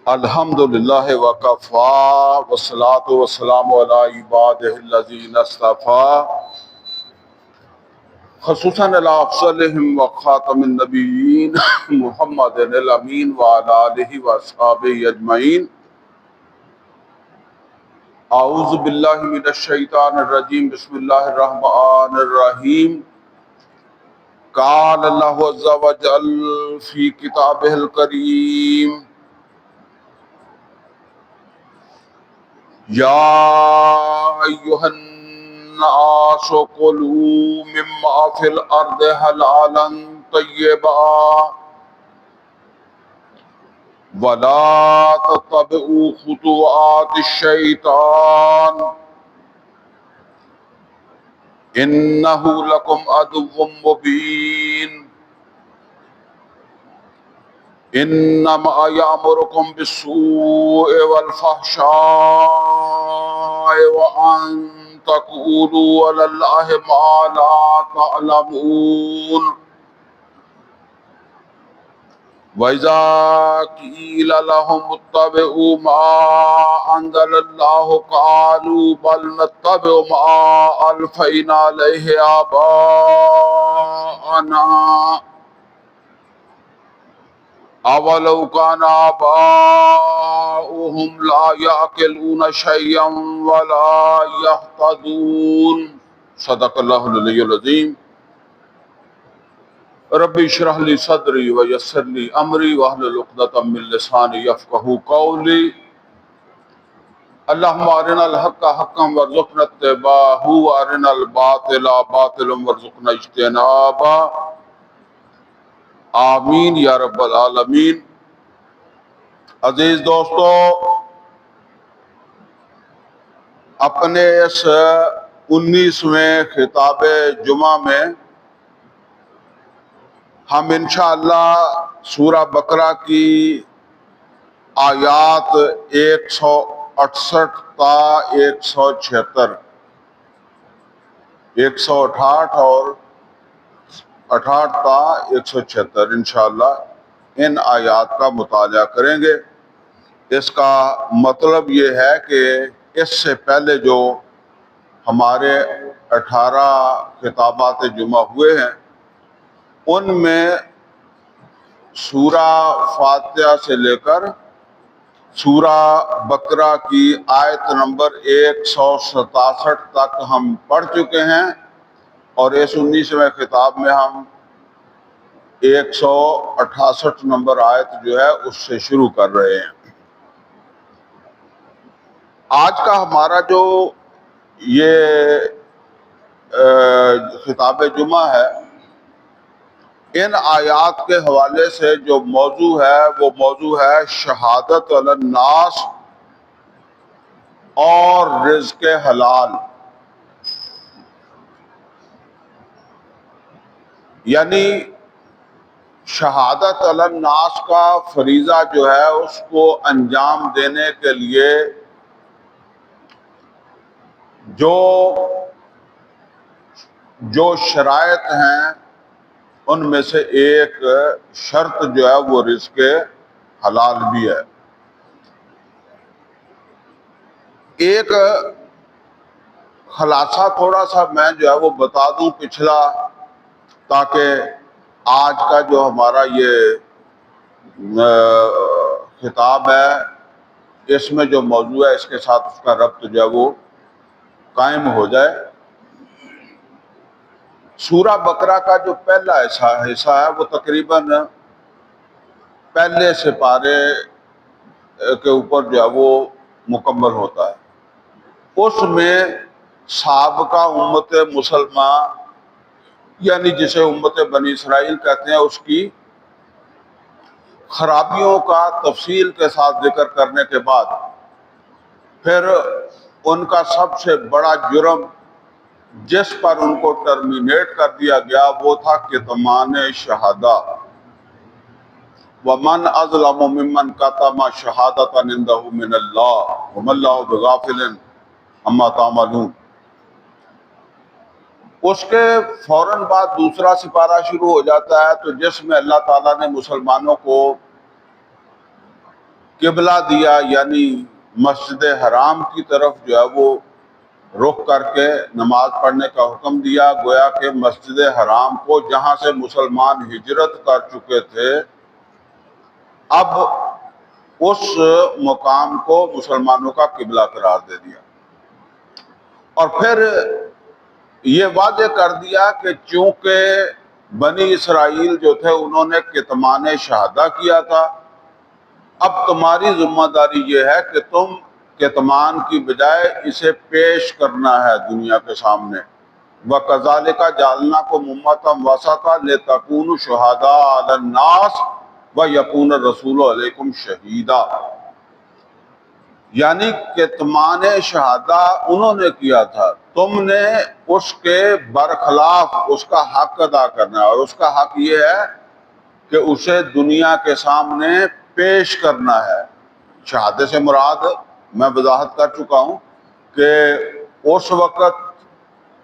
الحمدللہ وکفا والصلاة والسلام علی عبادہ الذین اصطفیٰ خصوصاً علی افضلہم وخاتم النبیین محمد الامین وعلی آلہ واصحابہ اجمعین۔ اعوذ باللہ من الشیطان الرجیم، بسم اللہ الرحمن الرحیم۔ قال اللہ عز وجل فی کتابہ الکریم یا ایہا الناس کلوا مما فی الارض حلالا طیبا ولا تتبعوا خطوات الشیطان انہ لکم عدو مبین۔ انما یامرکم بالسوء والفحشاء وان تقولوا علی اللہ ما لا تعلمون۔ وَإِذَا قِيلَ لَهُمُ اتَّبِعُوا مَا أَنزَلَ اللَّهُ قَالُوا بَلْ نَتَّبِعُ مَا أَلْفَيْنَا عَلَيْهِ آبَاءَنَا أَوَلَوْ كَانَ آبَاؤُهُمْ لَا يَعْقِلُونَ شَيْئًا وَلَا يَهْتَدُونَ۔ صدق اللہ العلی العظیم۔ ربی اشرح لی صدری ویسر لی امری واحلل عقدۃ من لسانی یفقہوا قولی۔ اللہم ارنا الحق حقا وارزقنا اتباعہ وارنا الباطل باطلا وارزقنا اجتنابہ، آمین یا رب العالمین۔ عزیز دوستو، اپنے اس 19ویں خطاب جمعہ میں ہم انشاءاللہ سورہ بقرہ کی آیات 168 تا 176، 168 اور 68 تا 176 انشاءاللہ ان آیات کا مطالعہ کریں گے۔ اس کا مطلب یہ ہے کہ اس سے پہلے جو ہمارے 18 خطابات جمعہ ہوئے ہیں ان میں سورہ فاتحہ سے لے کر سورہ بقرہ کی آیت نمبر 167 تک ہم پڑھ چکے ہیں، اور اس 19ویں خطاب میں ہم 168 نمبر آیت جو ہے اس سے شروع کر رہے ہیں۔ آج کا ہمارا جو یہ خطاب جمعہ ہے، ان آیات کے حوالے سے جو موضوع ہے وہ موضوع ہے شہادت علی الناس اور رزق حلال، یعنی شہادت علی الناس کا فریضہ جو ہے اس کو انجام دینے کے لیے جو شرائط ہیں ان میں سے ایک شرط جو ہے وہ رزق حلال بھی ہے۔ ایک خلاصہ تھوڑا سا میں جو ہے وہ بتا دوں پچھلا، تاکہ آج کا جو ہمارا یہ خطاب ہے اس میں جو موضوع ہے اس کے ساتھ اس کا ربط جو ہے وہ قائم ہو جائے۔ سورہ بقرہ کا جو پہلا حصہ ہے وہ تقریباً پہلے سپارے کے اوپر جو ہے وہ مکمل ہوتا ہے۔ اس میں سابقہ امت مسلمہ یعنی جسے امت بنی اسرائیل کہتے ہیں اس کی خرابیوں کا تفصیل کے ساتھ ذکر کرنے کے بعد پھر ان کا سب سے بڑا جرم جس پر ان کو ٹرمینیٹ کر دیا گیا وہ تھا کتمان شہادہ۔ وَمَنْ أَظْلَمُ مِمَّنْ كَتَمَ شَهَادَةً عِندَهُ مِنَ اللَّهِ وَمَا اللَّهُ بِغَافِلٍ عَمَّا تَعْمَلُونَ۔ اس کے فوراً بعد دوسرا سپارہ شروع ہو جاتا ہے تو جس میں اللہ تعالیٰ نے مسلمانوں کو قبلہ دیا، یعنی مسجد حرام کی طرف جو ہے وہ رخ کر کے نماز پڑھنے کا حکم دیا، گویا کہ مسجد حرام کو جہاں سے مسلمان ہجرت کر چکے تھے اب اس مقام کو مسلمانوں کا قبلہ قرار دے دیا، اور پھر یہ واضح کر دیا کہ چونکہ بنی اسرائیل جو تھے انہوں نے کتمان شہادہ کیا تھا، اب تمہاری ذمہ داری یہ ہے کہ تم کتمان کی بجائے اسے پیش کرنا ہے دنیا کے سامنے۔ وَكَذَلِكَ جَعَلْنَاكُمْ أُمَّةً وَسَطًا لِتَكُونُوا شُهَدَاءَ عَلَى النَّاسِ وَيَكُونَ الرَّسُولُ عَلَيْكُمْ شَهِيدًا، یعنی کتمان شہادہ انہوں نے کیا تھا، تم نے اس کے برخلاف اس کا حق ادا کرنا ہے، اور اس کا حق یہ ہے کہ اسے دنیا کے سامنے پیش کرنا ہے۔ شہادے سے مراد میں وضاحت کر چکا ہوں کہ اس وقت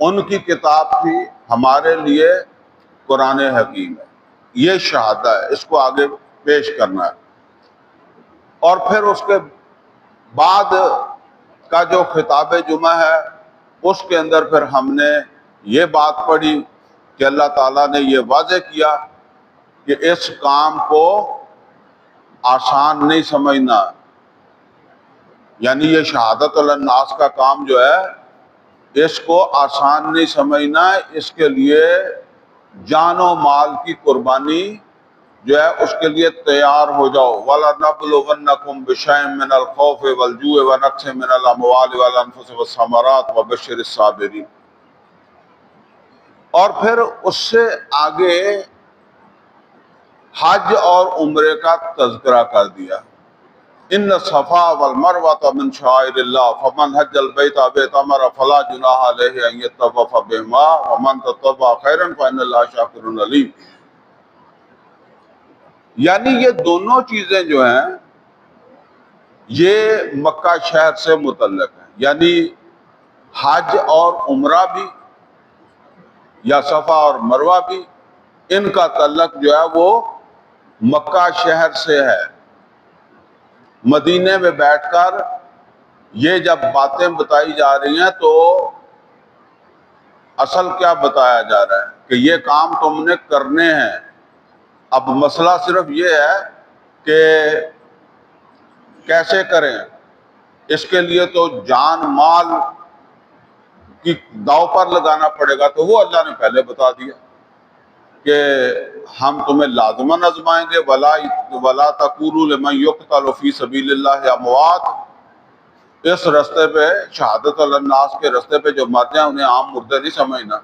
ان کی کتاب تھی، ہمارے لیے قرآن حکیم ہے، یہ شہادہ ہے، اس کو آگے پیش کرنا ہے۔ اور پھر اس کے بعد کا جو خطاب جمعہ ہے اس کے اندر پھر ہم نے یہ بات پڑھی کہ اللہ تعالیٰ نے یہ واضح کیا کہ اس کام کو آسان نہیں سمجھنا، یعنی یہ شہادت الناس کا کام جو ہے اس کو آسان نہیں سمجھنا، اس کے لیے جان و مال کی قربانی جو ہے اس کے لیے تیار ہو جاؤ۔ وَلَنَبْلُوَنَّكُمْ بِشَيْءٍ مِّنَ الْخَوْفِ وَالْجُوعِ وَنَقْصٍ مِّنَ الْأَمْوَالِ وَالْأَنفُسِ وَالثَّمَرَاتِ وَبَشِّرِ الصَّابِرِينَ۔ اور پھر اس سے آگے حج اور عمرے کا تذکرہ کر دیا۔ ان الصفا والمروہ من شعائر اللہ فمن حج البیت او اعتمر فلا جناح علیہ ان یطوف بہما ومن تطوع خیرا فإن اللہ شاکر علیم۔ یعنی یہ دونوں چیزیں جو ہیں یہ مکہ شہر سے متعلق ہیں، یعنی حج اور عمرہ بھی یا صفا اور مروہ بھی، ان کا تعلق جو ہے وہ مکہ شہر سے ہے۔ مدینے میں بیٹھ کر یہ جب باتیں بتائی جا رہی ہیں تو اصل کیا بتایا جا رہا ہے کہ یہ کام تم نے کرنے ہیں۔ اب مسئلہ صرف یہ ہے کہ کیسے کریں، اس کے لیے تو جان مال کی داؤ پر لگانا پڑے گا، تو وہ اللہ نے پہلے بتا دیا کہ ہم تمہیں لازماً آزمائیں گے۔ وَلَا تَقُولُوا لِمَن يُقْتَلُ فِي سَبِيلِ اللَّهِ أَمْوَاتٌ، اس رستے پہ شہادت الناس کے رستے پہ جو مر جائیں انہیں عام مردے نہیں سمجھنا۔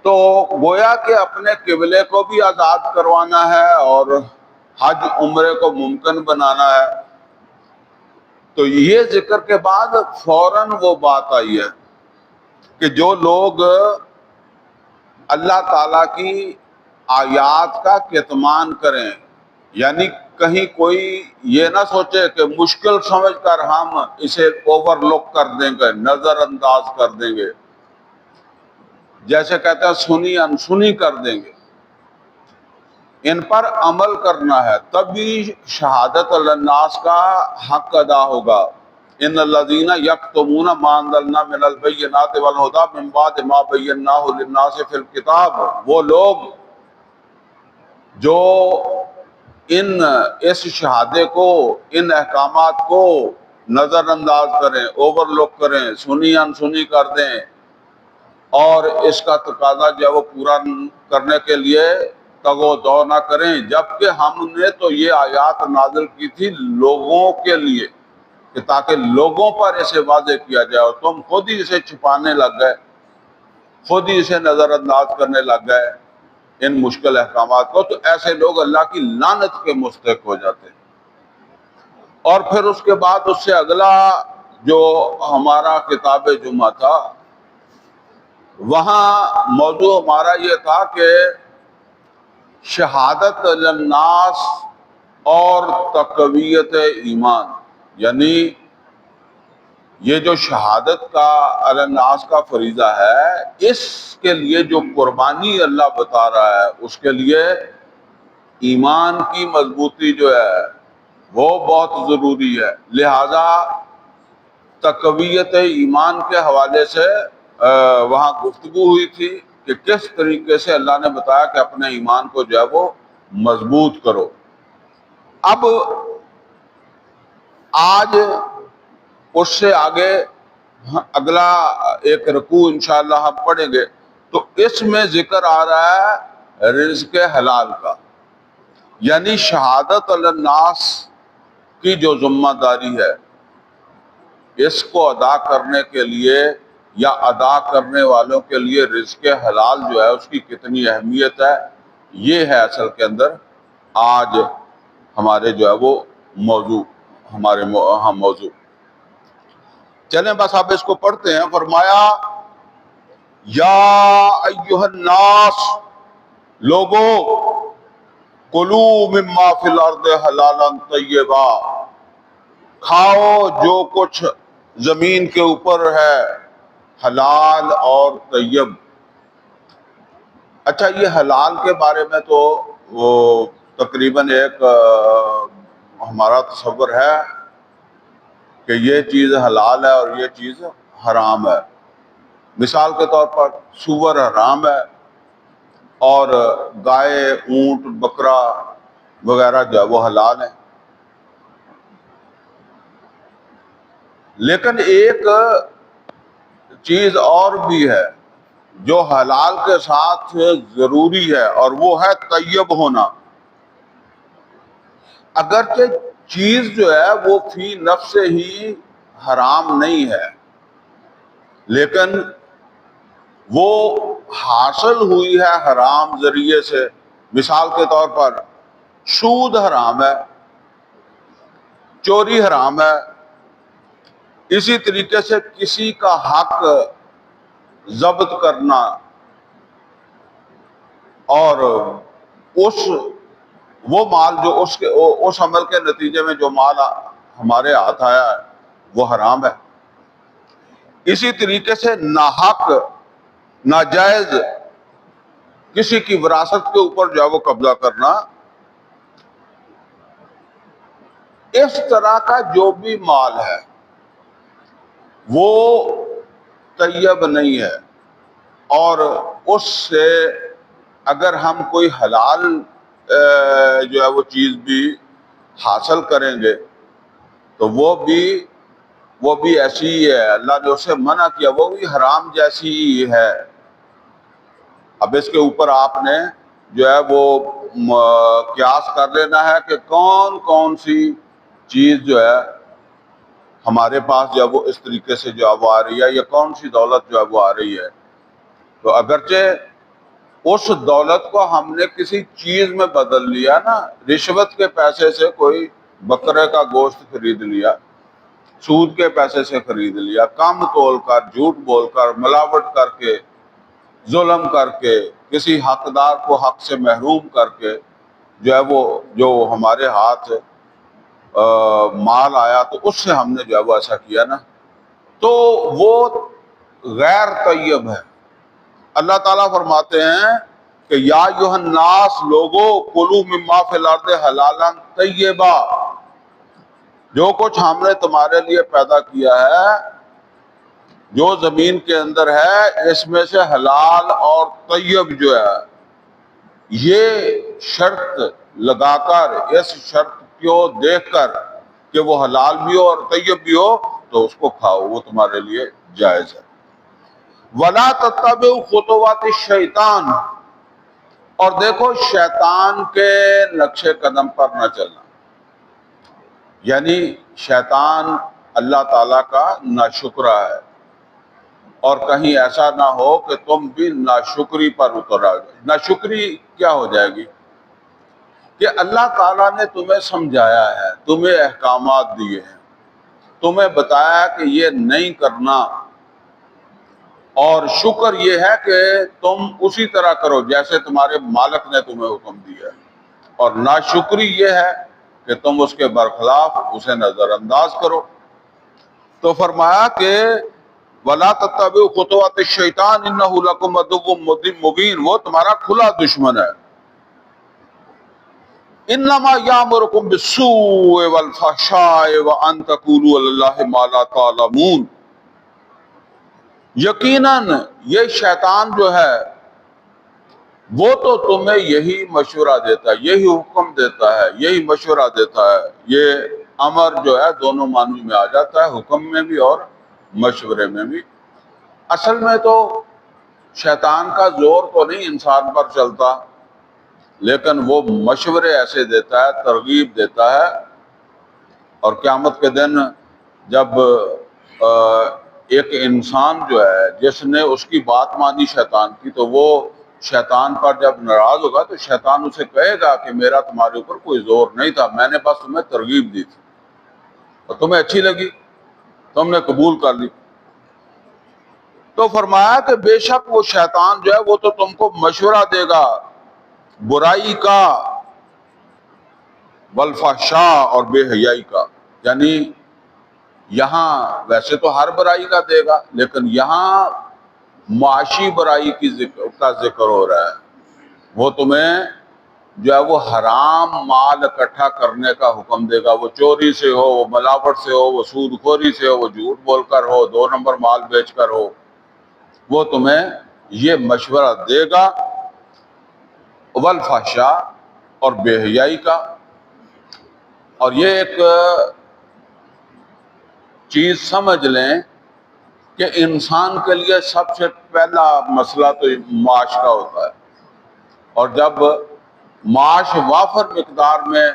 تو گویا کہ اپنے قبلے کو بھی آزاد کروانا ہے اور حج عمرے کو ممکن بنانا ہے۔ تو یہ ذکر کے بعد فوراً وہ بات آئی ہے کہ جو لوگ اللہ تعالیٰ کی آیات کا کتمان کریں، یعنی کہیں کوئی یہ نہ سوچے کہ مشکل سمجھ کر ہم اسے اوور لک کر دیں گے، نظر انداز کر دیں گے، جیسے کہتے ہیں سنی انسنی کر دیں گے، ان پر عمل کرنا ہے، تبھی شہادت الناس کا حق ادا ہوگا۔ ان الذین یکتمون ما انزلنا من البینات والہدی من بعد ما بیناہ للناس فی الکتاب، وہ لوگ جو اس شہادے کو، ان احکامات کو نظر انداز کریں، اوور لک کریں، سنی انسنی کر دیں، اور اس کا تقاضا جو ہے وہ پورا کرنے کے لیے تگ و دو نہ کریں، جبکہ ہم نے تو یہ آیات نازل کی تھی لوگوں کے لیے کہ تاکہ لوگوں پر اسے واضح کیا جائے، اور تم خود ہی اسے چھپانے لگ گئے، خود ہی اسے نظر انداز کرنے لگ گئے ان مشکل احکامات کو، تو ایسے لوگ اللہ کی لعنت کے مستحق ہو جاتے ہیں۔ اور پھر اس کے بعد اس سے اگلا جو ہمارا خطاب جمعہ تھا، وہاں موضوع ہمارا یہ تھا کہ شہادت الناس اور تقویت ایمان، یعنی یہ جو شہادت کا الناس کا فریضہ ہے، اس کے لیے جو قربانی اللہ بتا رہا ہے، اس کے لیے ایمان کی مضبوطی جو ہے وہ بہت ضروری ہے۔ لہذا تقویت ایمان کے حوالے سے وہاں گفتگو ہوئی تھی کہ کس طریقے سے اللہ نے بتایا کہ اپنے ایمان کو جو ہے وہ مضبوط کرو۔ اب آج اس سے آگے اگلا ایک رکوع انشاءاللہ ہم پڑھیں گے، تو اس میں ذکر آ رہا ہے رزق حلال کا، یعنی شہادت علی الناس کی جو ذمہ داری ہے، اس کو ادا کرنے کے لیے یا ادا کرنے والوں کے لیے رزق حلال جو ہے اس کی کتنی اہمیت ہے، یہ ہے اصل کے اندر آج ہمارے جو ہے وہ موضوع، ہمارے موضوع۔ چلیں بس اب اس کو پڑھتے ہیں۔ فرمایا یا ایہا الناس، لوگو، کلو مما فی الارض حلالا طیبا، کھاؤ جو کچھ زمین کے اوپر ہے حلال اور طیب۔ اچھا، یہ حلال کے بارے میں تو وہ تقریباً ایک ہمارا تصور ہے کہ یہ چیز حلال ہے اور یہ چیز حرام ہے۔ مثال کے طور پر سور حرام ہے اور گائے، اونٹ، بکرا وغیرہ جو ہے وہ حلال ہیں۔ لیکن ایک چیز اور بھی ہے جو حلال کے ساتھ ضروری ہے، اور وہ ہے طیب ہونا۔ اگرچہ چیز جو ہے وہ فی نفس ہی حرام نہیں ہے، لیکن وہ حاصل ہوئی ہے حرام ذریعے سے۔ مثال کے طور پر سود حرام ہے، چوری حرام ہے، اسی طریقے سے کسی کا حق ضبط کرنا اور وہ مال جو اس عمل کے نتیجے میں جو مال ہمارے ہاتھ آیا ہے وہ حرام ہے۔ اسی طریقے سے ناحق، ناجائز کسی کی وراثت کے اوپر جو ہے وہ قبضہ کرنا، اس طرح کا جو بھی مال ہے وہ طیب نہیں ہے، اور اس سے اگر ہم کوئی حلال جو ہے وہ چیز بھی حاصل کریں گے تو وہ بھی ایسی ہی ہے، اللہ نے اسے منع کیا، وہ بھی حرام جیسی ہی ہے۔ اب اس کے اوپر آپ نے جو ہے وہ قیاس کر لینا ہے کہ کون کون سی چیز جو ہے ہمارے پاس جو ہے وہ اس طریقے سے جو ہے وہ آ رہی ہے، یا کون سی دولت جو ہے وہ آ رہی ہے۔ تو اگرچہ اس دولت کو ہم نے کسی چیز میں بدل لیا نا، رشوت کے پیسے سے کوئی بکرے کا گوشت خرید لیا، سود کے پیسے سے خرید لیا، کم تول کر، جھوٹ بول کر، ملاوٹ کر کے، ظلم کر کے، کسی حقدار کو حق سے محروم کر کے جو ہے وہ جو ہمارے ہاتھ مال آیا تو اس سے ہم نے جو ہے وہ ایسا کیا نا، تو وہ غیر طیب ہے۔ اللہ تعالیٰ فرماتے ہیں کہ یا ایھا الناس، لوگو، کلوا مما فی الارض حلالا طیبا، جو کچھ ہم نے تمہارے لیے پیدا کیا ہے، جو زمین کے اندر ہے، اس میں سے حلال اور طیب جو ہے، یہ شرط لگا کر، اس شرط کو دیکھ کر کہ وہ حلال بھی ہو اور طیب بھی ہو، تو اس کو کھاؤ، وہ تمہارے لیے جائز ہے۔ وَلَا تَتَّبِعُوا خُطُوَاتِ الشَّيْطَانِ، اور دیکھو شیطان کے نقش قدم پر نہ چلنا، یعنی شیطان اللہ تعالیٰ کا ناشکرا ہے، اور کہیں ایسا نہ ہو کہ تم بھی ناشکری پر اتر آ جائے۔ ناشکری کیا ہو جائے گی کہ اللہ تعالیٰ نے تمہیں سمجھایا ہے، تمہیں احکامات دیے ہیں، تمہیں بتایا کہ یہ نہیں کرنا، اور شکر یہ ہے کہ تم اسی طرح کرو جیسے تمہارے مالک نے تمہیں حکم دیا ہے، اور ناشکری یہ ہے کہ تم اس کے برخلاف اسے نظر انداز کرو۔ تو فرمایا کہ وَلَا تَتَّبِعُوا خُطُوَاتِ الشَّيْطَانِ إِنَّهُ لَكُمْ عَدُوٌّ مُّبِینٌ، وہ تمہارا کھلا دشمن ہے۔ انما یامرکم بالسوء والفحشاء وان تقولوا علی اللہ ما لا تعلمون، یقیناً یہ شیطان جو ہے وہ تو تمہیں یہی مشورہ دیتا ہے، یہی حکم دیتا ہے، یہی مشورہ دیتا ہے۔ یہ امر جو ہے دونوں معنی میں آ جاتا ہے، حکم میں بھی اور مشورے میں بھی۔ اصل میں تو شیطان کا زور تو نہیں انسان پر چلتا، لیکن وہ مشورے ایسے دیتا ہے، ترغیب دیتا ہے، اور قیامت کے دن جب ایک انسان جو ہے جس نے اس کی بات مانی شیطان کی، تو وہ شیطان پر جب ناراض ہوگا تو شیطان اسے کہے گا کہ میرا تمہارے اوپر کوئی زور نہیں تھا، میں نے بس تمہیں ترغیب دی تھی اور تمہیں اچھی لگی، تم نے قبول کر لی۔ تو فرمایا کہ بے شک وہ شیطان جو ہے وہ تو تم کو مشورہ دے گا برائی کا، والفحشاء اور بے حیائی کا، یعنی یہاں ویسے تو ہر برائی کا دے گا، لیکن یہاں معاشی برائی کا ذکر ہو رہا ہے۔ وہ تمہیں جو ہے وہ حرام مال اکٹھا کرنے کا حکم دے گا، وہ چوری سے ہو، وہ ملاوٹ سے ہو، وہ سود خوری سے ہو، وہ جھوٹ بول کر ہو، 2 نمبر مال بیچ کر ہو، وہ تمہیں یہ مشورہ دے گا، والفحشاء اور بے حیائی کا۔ اور یہ ایک چیز سمجھ لیں کہ انسان کے لیے سب سے پہلا مسئلہ تو معاش کا ہوتا ہے، اور جب معاش وافر مقدار میں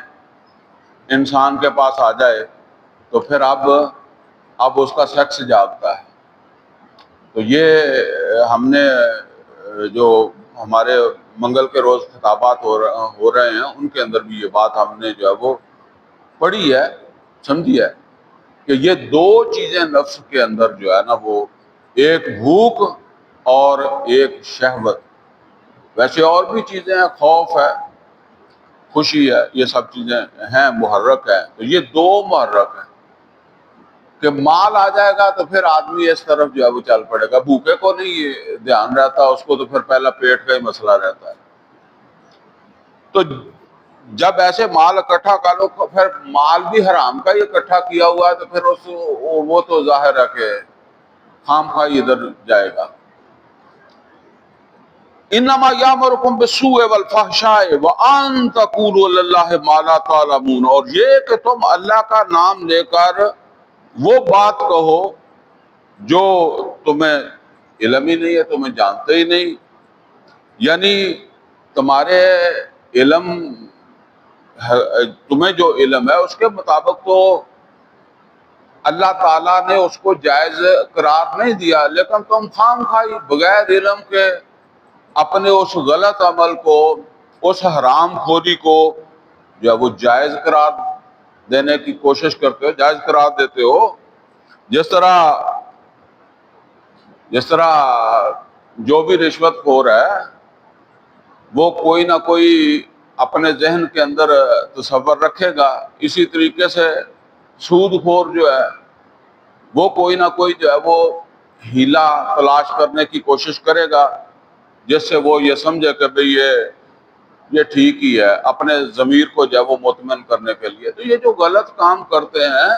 انسان کے پاس آ جائے تو پھر اب اس کا سیکس جاگتا ہے۔ تو یہ ہم نے جو ہمارے منگل کے روز خطابات ہو رہے ہیں ان کے اندر بھی یہ بات ہم نے جو ہے وہ پڑھی ہے، سمجھی ہے کہ یہ 2 چیزیں نفس کے اندر جو ہے نا، وہ ایک بھوک اور ایک شہوت۔ ویسے اور بھی چیزیں ہیں، خوف ہے، خوشی ہے، یہ سب چیزیں ہیں، محرک ہیں۔ تو یہ 2 محرک ہیں کہ مال آ جائے گا تو پھر آدمی اس طرف جو ہے وہ چل پڑے گا، بھوکے کو نہیں یہ دھیان رہتا، اس کو تو پھر پہلا پیٹ کا ہی مسئلہ رہتا ہے۔ تو جب ایسے مال اکٹھا کر لو، پھر مال بھی حرام کا ہی اکٹھا کیا ہوا ہے، تو پھر وہ تو ظاہر ہے کہ خام خواہ ادھر جائے گا۔ انما یامرکم بالسوء والفحشاء وان تقولوا علی اللہ ما لا تعلمون، اور یہ کہ تم اللہ کا نام لے کر وہ بات کہو جو تمہیں علم ہی نہیں ہے، تمہیں جانتے ہی نہیں، یعنی تمہارے علم، تمہیں جو علم ہے اس کے مطابق تو اللہ تعالیٰ نے اس کو جائز قرار نہیں دیا، لیکن تم خام خواہ بغیر علم کے اپنے اس غلط عمل کو، اس حرام خوری کو جو ہے وہ جائز قرار دینے کی کوشش کرتے ہو، جائز قرار دیتے ہو۔ جس طرح جو بھی رشوت خور ہے وہ کوئی نہ کوئی اپنے ذہن کے اندر تصور رکھے گا، اسی طریقے سے سود خور جو ہے وہ کوئی نہ کوئی جو ہے وہ ہیلا تلاش کرنے کی کوشش کرے گا جس سے وہ یہ سمجھے کہ بھئی یہ ٹھیک ہی ہے، اپنے ضمیر کو جو ہے وہ مطمئن کرنے کے لیے۔ تو یہ جو غلط کام کرتے ہیں،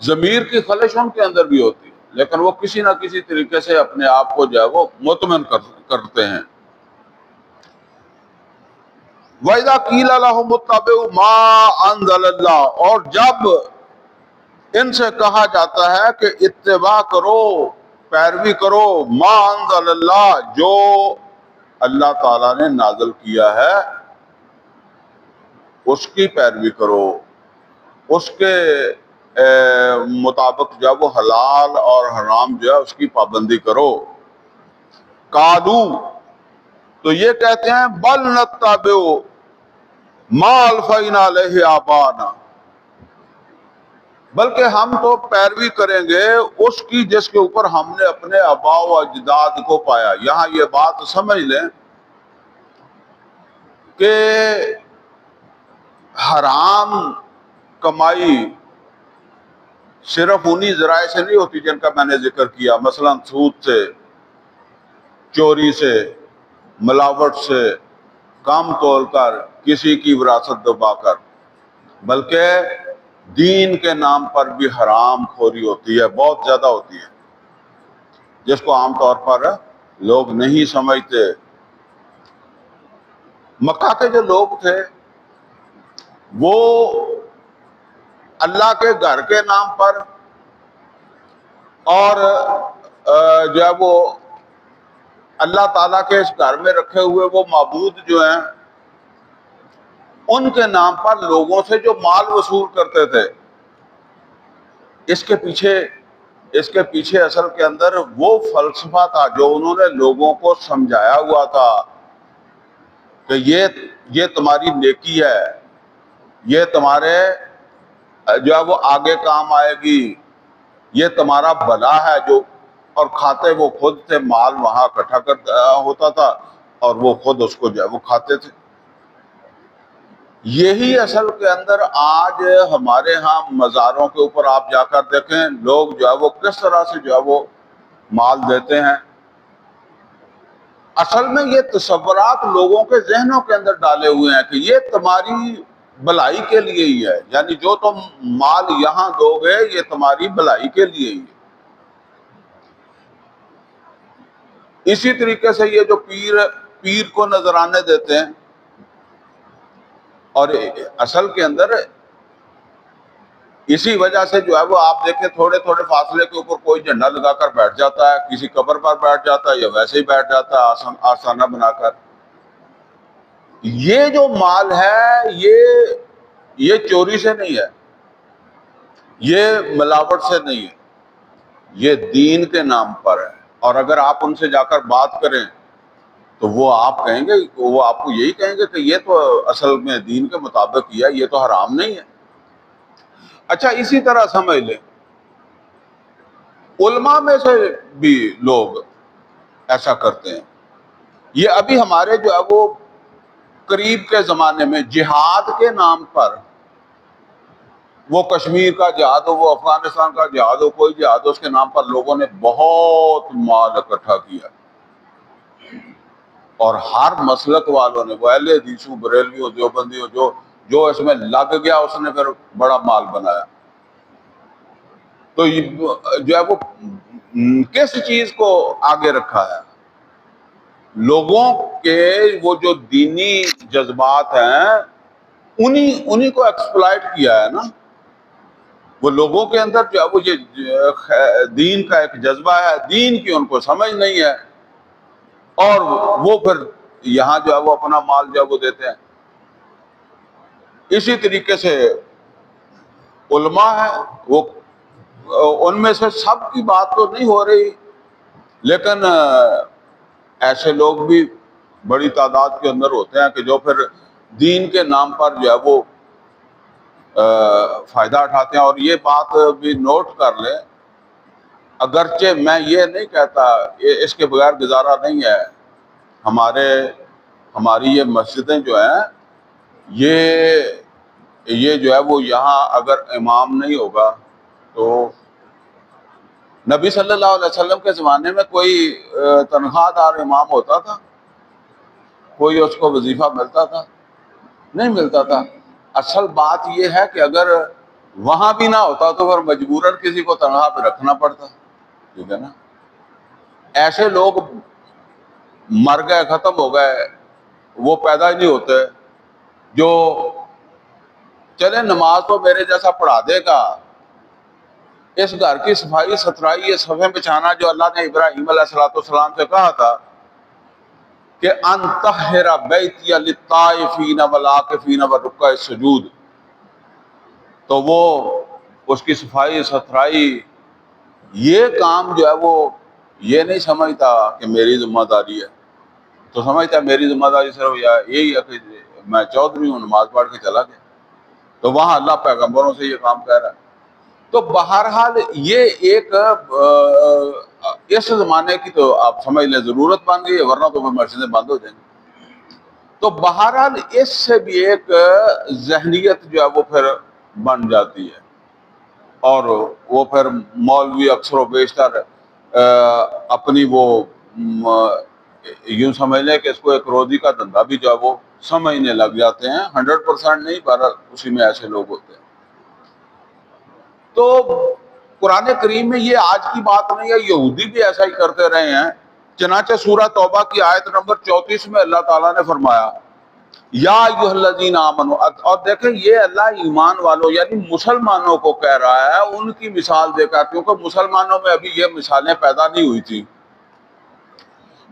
ضمیر کی خلش ان کے اندر بھی ہوتی ہے، لیکن وہ کسی نہ کسی طریقے سے اپنے آپ کو جو ہے وہ مطمئن کرتے ہیں۔ وَإِذَا قِيلَ لَهُمُ اتَّبِعُوا مَا أَنزَلَ اللَّهُ، اور جب ان سے کہا جاتا ہے کہ اتباع کرو، پیروی کرو، ما انزل اللہ، جو اللہ تعالیٰ نے نازل کیا ہے اس کی پیروی کرو، اس کے مطابق جو ہے وہ حلال اور حرام جو ہے اس کی پابندی کرو۔ قالو، تو یہ کہتے ہیں بل نتبع ما الفینا علیہ آبانا، بلکہ ہم تو پیروی کریں گے اس کی جس کے اوپر ہم نے اپنے آباء و اجداد کو پایا۔ یہاں یہ بات سمجھ لیں کہ حرام کمائی صرف انہی ذرائع سے نہیں ہوتی جن کا میں نے ذکر کیا، مثلا سود سے، چوری سے، ملاوٹ سے، کم تول کر کسی کی وراثت دبا کر، بلکہ دین کے نام پر بھی حرام خوری ہوتی ہے، بہت زیادہ ہوتی ہے، جس کو عام طور پر لوگ نہیں سمجھتے۔ مکہ کے جو لوگ تھے وہ اللہ کے گھر کے نام پر اور جو ہے وہ اللہ تعالیٰ کے اس گھر میں رکھے ہوئے وہ معبود جو ہیں ان کے نام پر لوگوں سے جو مال وصول کرتے تھے، اس کے پیچھے اصل کے اندر وہ فلسفہ تھا جو انہوں نے لوگوں کو سمجھایا ہوا تھا کہ یہ تمہاری نیکی ہے، یہ تمہارے جو ہے وہ آگے کام آئے گی، یہ تمہارا بھلا ہے، جو اور کھاتے وہ خود تھے، مال وہاں اکٹھا ہوتا تھا اور وہ خود اس کو جو ہے وہ کھاتے تھے۔ یہی اصل کے اندر آج ہمارے ہاں مزاروں کے اوپر آپ جا کر دیکھیں، لوگ جو ہے وہ کس طرح سے جو ہے وہ مال دیتے ہیں۔ اصل میں یہ تصورات لوگوں کے ذہنوں کے اندر ڈالے ہوئے ہیں کہ یہ تمہاری بھلائی کے لیے ہی ہے، یعنی جو تم مال یہاں دو گے یہ تمہاری بھلائی کے لیے ہی ہے۔ اسی طریقے سے یہ جو پیر کو نذرانے دیتے ہیں، اور اصل کے اندر اسی وجہ سے جو ہے وہ آپ دیکھیں تھوڑے تھوڑے فاصلے کے اوپر کوئی جھنڈا لگا کر بیٹھ جاتا ہے، کسی قبر پر بیٹھ جاتا ہے یا ویسے ہی بیٹھ جاتا ہے آستانہ بنا کر۔ یہ جو مال ہے یہ چوری سے نہیں ہے، یہ ملاوٹ سے نہیں ہے، یہ دین کے نام پر ہے۔ اور اگر آپ ان سے جا کر بات کریں تو وہ آپ کہیں گے، وہ آپ کو یہی کہیں گے کہ یہ تو اصل میں دین کے مطابق ہی ہے، یہ تو حرام نہیں ہے۔ اچھا، اسی طرح سمجھ لیں علماء میں سے بھی لوگ ایسا کرتے ہیں۔ یہ ابھی ہمارے جو ہے وہ قریب کے زمانے میں جہاد کے نام پر، وہ کشمیر کا جہاد ہو، وہ افغانستان کا جہاد ہو، کوئی جہاد ہو، اس کے نام پر لوگوں نے بہت مال اکٹھا کیا، اور ہر مسلک والوں نے، وہ اہل حدیث ہو، بریلوی ہو، دیوبندی ہو، جو اس میں لگ گیا اس نے پھر بڑا مال بنایا۔ تو جو ہے وہ کس چیز کو آگے رکھا ہے؟ لوگوں کے وہ جو دینی جذبات ہیں انہی کو ایکسپلائٹ کیا ہے نا۔ وہ لوگوں کے اندر جو ہے وہ یہ دین کا ایک جذبہ ہے، دین کی ان کو سمجھ نہیں ہے، اور وہ پھر یہاں جو ہے وہ اپنا مال جو ہے وہ دیتے ہیں۔ اسی طریقے سے علماء ہیں، وہ ان میں سے سب کی بات تو نہیں ہو رہی، لیکن ایسے لوگ بھی بڑی تعداد کے اندر ہوتے ہیں کہ جو پھر دین کے نام پر جو ہے وہ فائدہ اٹھاتے ہیں۔ اور یہ بات بھی نوٹ کر لیں، اگرچہ میں یہ نہیں کہتا، اس کے بغیر گزارا نہیں ہے، ہماری یہ مسجدیں جو ہیں یہ جو ہے وہ یہاں اگر امام نہیں ہوگا تو نبی صلی اللہ علیہ وسلم کے زمانے میں کوئی تنخواہ دار امام ہوتا تھا؟ کوئی اس کو وظیفہ ملتا تھا؟ نہیں ملتا تھا۔ اصل بات یہ ہے کہ اگر وہاں بھی نہ ہوتا تو پھر مجبوراً کسی کو تنخواہ پہ رکھنا پڑتا، ٹھیک ہے نا۔ ایسے لوگ مر گئے، ختم ہو گئے، وہ پیدا ہی نہیں ہوتے۔ جو چلے نماز تو میرے جیسا پڑھا دے گا، اس گھر کی صفائی ستھرائی، یہ صفیں بچھانا جو اللہ نے ابراہیم علیہ السلام سے کہا تھا کہ ان طہر بیتی للطائفین والعاکفین والرکع السجود، تو وہ اس کی صفائی ستھرائی، یہ کام جو ہے وہ یہ نہیں سمجھتا کہ میری ذمہ داری ہے، تو سمجھتا ہے میری ذمہ داری صرف یہی ہے کہ میں چودھری ہوں، نماز پڑھ کے چلا گیا۔ تو وہاں اللہ پیغمبروں سے یہ کام کہہ رہا ہے۔ تو بہرحال یہ ایک اس زمانے کی تو آپ سمجھ لیں ضرورت بن گئی ہے، ورنہ تو پھر مسجدیں بند ہو جائیں گی۔ تو بہرحال اس سے بھی ایک ذہنیت جو ہے وہ پھر بن جاتی ہے، اور وہ پھر مولوی اکثر و بیشتر اپنی وہ یوں سمجھ لیں کہ اس کو ایک روزی کا دھندا بھی جو ہے وہ سمجھنے لگ جاتے ہیں، 100% نہیں، پر اسی میں ایسے لوگ ہوتے ہیں۔ تو قرآن کریم میں یہ آج کی بات نہیں ہے، یہودی بھی ایسا ہی کرتے رہے ہیں۔ چنانچہ سورہ توبہ کی آیت نمبر 34 میں اللہ تعالیٰ نے فرمایا یا ایھا الذین آمنوا، اور دیکھیں یہ اللہ ایمان والوں یعنی مسلمانوں کو کہہ رہا ہے، ان کی مثال دے کر، کیونکہ مسلمانوں میں ابھی یہ مثالیں پیدا نہیں ہوئی تھی۔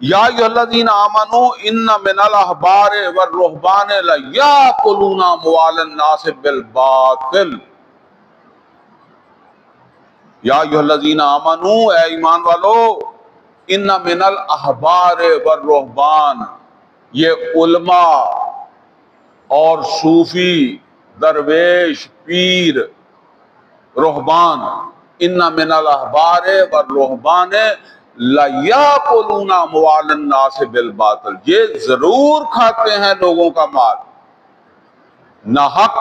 یا ایھا الذین آمنوا ان من الاحبار والرہبان لیاکلون اموال الناس بالباطل، یا ایھا الذین آمنوا، اے ایمان والو، ان من الاحبار والرہبان، یہ علماء اور صوفی، درویش، پیر، رہبان، ان من الاحبار والرہبان لیاکلون اموال الناس بالباطل، یہ ضرور کھاتے ہیں لوگوں کا مال ناحق،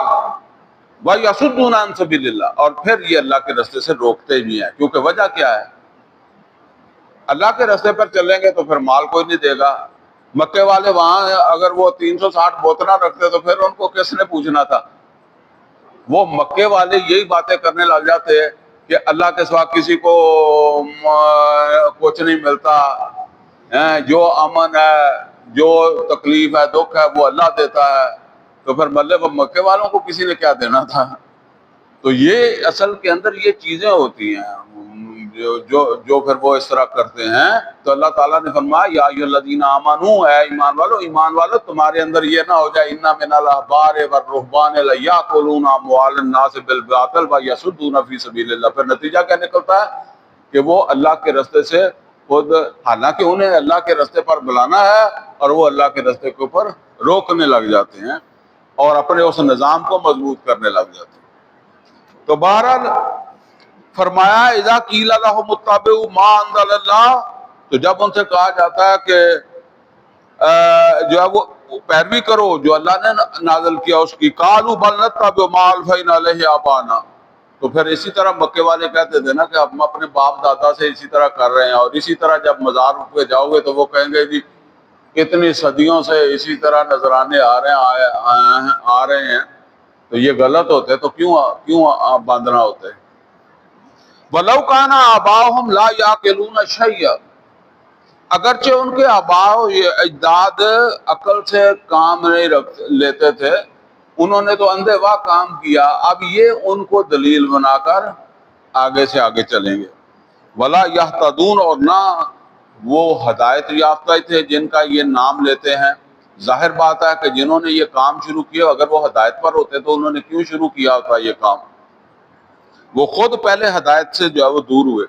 وَيَصُدُّونَ عَن سَبِيلِ اللَّهِ، اور پھر یہ اللہ کے راستے سے روکتے بھی ہیں، کیونکہ وجہ کیا ہے؟ اللہ کے راستے پر چلیں گے تو پھر مال کوئی نہیں دے گا۔ مکے والے وہاں اگر وہ 360 بوتلیں رکھتے تو پھر ان کو کس نے پوچھنا تھا؟ وہ مکے والے یہی باتیں کرنے لگ جاتے ہیں کہ اللہ کے سوا کسی کو کچھ نہیں ملتا، جو امن ہے، جو تکلیف ہے، دکھ ہے، وہ اللہ دیتا ہے، تو پھر مطلب مکے والوں کو کسی نے کیا دینا تھا؟ تو یہ اصل کے اندر یہ چیزیں ہوتی ہیں جو پھر وہ اس طرح کرتے ہیں۔ تو اللہ تعالیٰ نے فرمایا یا ایھا الذین آمنوا، اے ایمان والو تمہارے اندر یہ نہ ہو جائے ان من الاحبار والرہبان لیاکلون اموال الناس بالباطل ویصدون فی سبیل اللہ۔ پھر نتیجہ کیا نکلتا ہے کہ وہ اللہ کے راستے سے خود، حالانکہ انہیں اللہ کے راستے پر بلانا ہے، اور وہ اللہ کے راستے کے اوپر روکنے لگ جاتے ہیں اور اپنے اس نظام کو مضبوط کرنے لگ جاتے ہیں۔ تو بہرحال فرمایا اذا قیل لهم اتبعوا ما انزل اللہ، تو جب ان سے کہا جاتا ہے کہ جو ہے وہ پیروی کرو جو اللہ نے نازل کیا اس کی، قالوا بل نتبع ما الفینا علیہ آبانا، تو پھر اسی طرح مکے والے کہتے تھے نا کہ ہم اپنے باپ دادا سے اسی طرح کر رہے ہیں، اور اسی طرح جب مزار پہ جاؤ گے تو وہ کہیں گے جی کتنی صدیوں سے اسی طرح نذرانے آ رہے ہیں، تو یہ غلط ہوتے تو کیوں باندھنا ہوتے؟ وَلَوْ كَانَ آبَاؤُهُمْ لَا يَعْقِلُونَ شَيْئًا، اگرچہ ان کے آباء و اجداد عقل سے کام نہیں لیتے تھے، انہوں نے تو اندھے واہ کام کیا، اب یہ ان کو دلیل بنا کر آگے سے آگے چلیں گے۔ وَلَا يَهْتَدُونَ، اور نہ وہ ہدایت یافتہ تھے جن کا یہ نام لیتے ہیں۔ ظاہر بات ہے کہ جنہوں نے یہ کام شروع کیا اگر وہ ہدایت پر ہوتے تو انہوں نے کیوں شروع کیا ہوتا یہ کام؟ وہ خود پہلے ہدایت سے جو ہے وہ دور ہوئے۔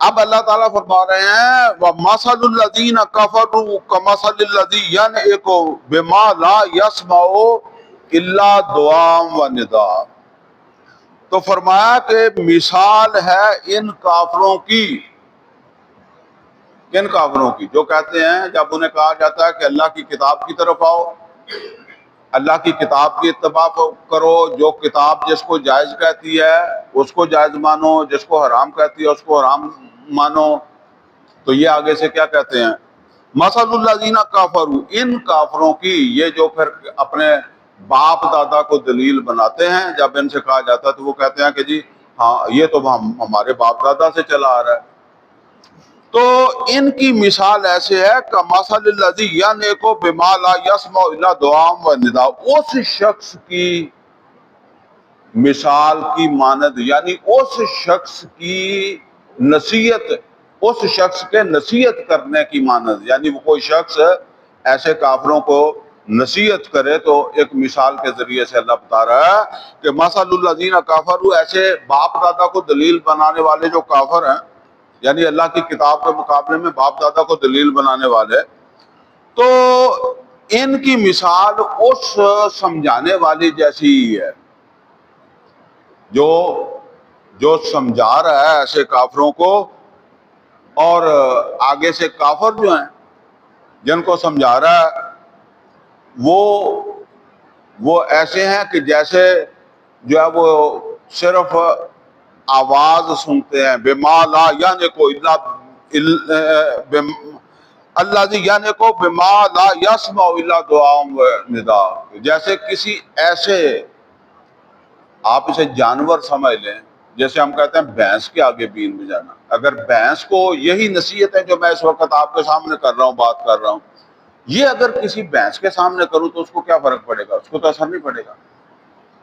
اب اللہ تعالیٰ فرما رہے ہیں وَمَثَلُ الَّذِينَ كَفَرُوا كَمَثَلِ الَّذِي يَنْعِقُ بِمَا لَا يَسْمَعُ إِلَّا دُعَاءً وَنِدَاءً، تو فرمایا کہ مثال ہے ان کافروں کی، کن کافروں کی؟ جو کہتے ہیں جب انہیں کہا جاتا ہے کہ اللہ کی کتاب کی طرف آؤ، اللہ کی کتاب کی اتباع کرو، جو کتاب جس کو جائز کہتی ہے اس کو جائز مانو، جس کو حرام کہتی ہے اس کو حرام مانو، تو یہ آگے سے کیا کہتے ہیں؟ مثل الذین کفروا، ان کافروں کی، یہ جو پھر اپنے باپ دادا کو دلیل بناتے ہیں، جب ان سے کہا جاتا ہے تو وہ کہتے ہیں کہ جی ہاں یہ تو ہمارے باپ دادا سے چلا آ رہا ہے۔ تو ان کی مثال ایسے ہے کمثل الذی ینعق بما لا یسمع الا دعاء و نداء، اس شخص کی مثال کی مانند، یعنی اس شخص کی نصیحت، اس شخص کے نصیحت کرنے کی مانند، یعنی وہ کوئی شخص ایسے کافروں کو نصیحت کرے تو ایک مثال کے ذریعے سے اللہ بتا رہا ہے کہ مثل الذین کفروا، ایسے باپ دادا کو دلیل بنانے والے جو کافر ہیں، یعنی اللہ کی کتاب کے مقابلے میں باپ دادا کو دلیل بنانے والے، تو ان کی مثال اس سمجھانے والی جیسی ہی ہے جو سمجھا رہا ہے ایسے کافروں کو، اور آگے سے کافر جو ہیں جن کو سمجھا رہا ہے وہ ایسے ہیں کہ جیسے جو ہے وہ صرف آواز سنتے ہیں، بما لا یعنی کوئی اللہ یعنی کو بما لا یسمع الا دعاء و ندا، جیسے کسی ایسے، آپ اسے جانور سمجھ لیں، جیسے ہم کہتے ہیں بھینس کے آگے بین بجانا، اگر بھینس کو یہی نصیحت ہے جو میں اس وقت آپ کے سامنے کر رہا ہوں، بات کر رہا ہوں، یہ اگر کسی بھینس کے سامنے کروں تو اس کو کیا فرق پڑے گا؟ اس کو تو اثر نہیں پڑے گا۔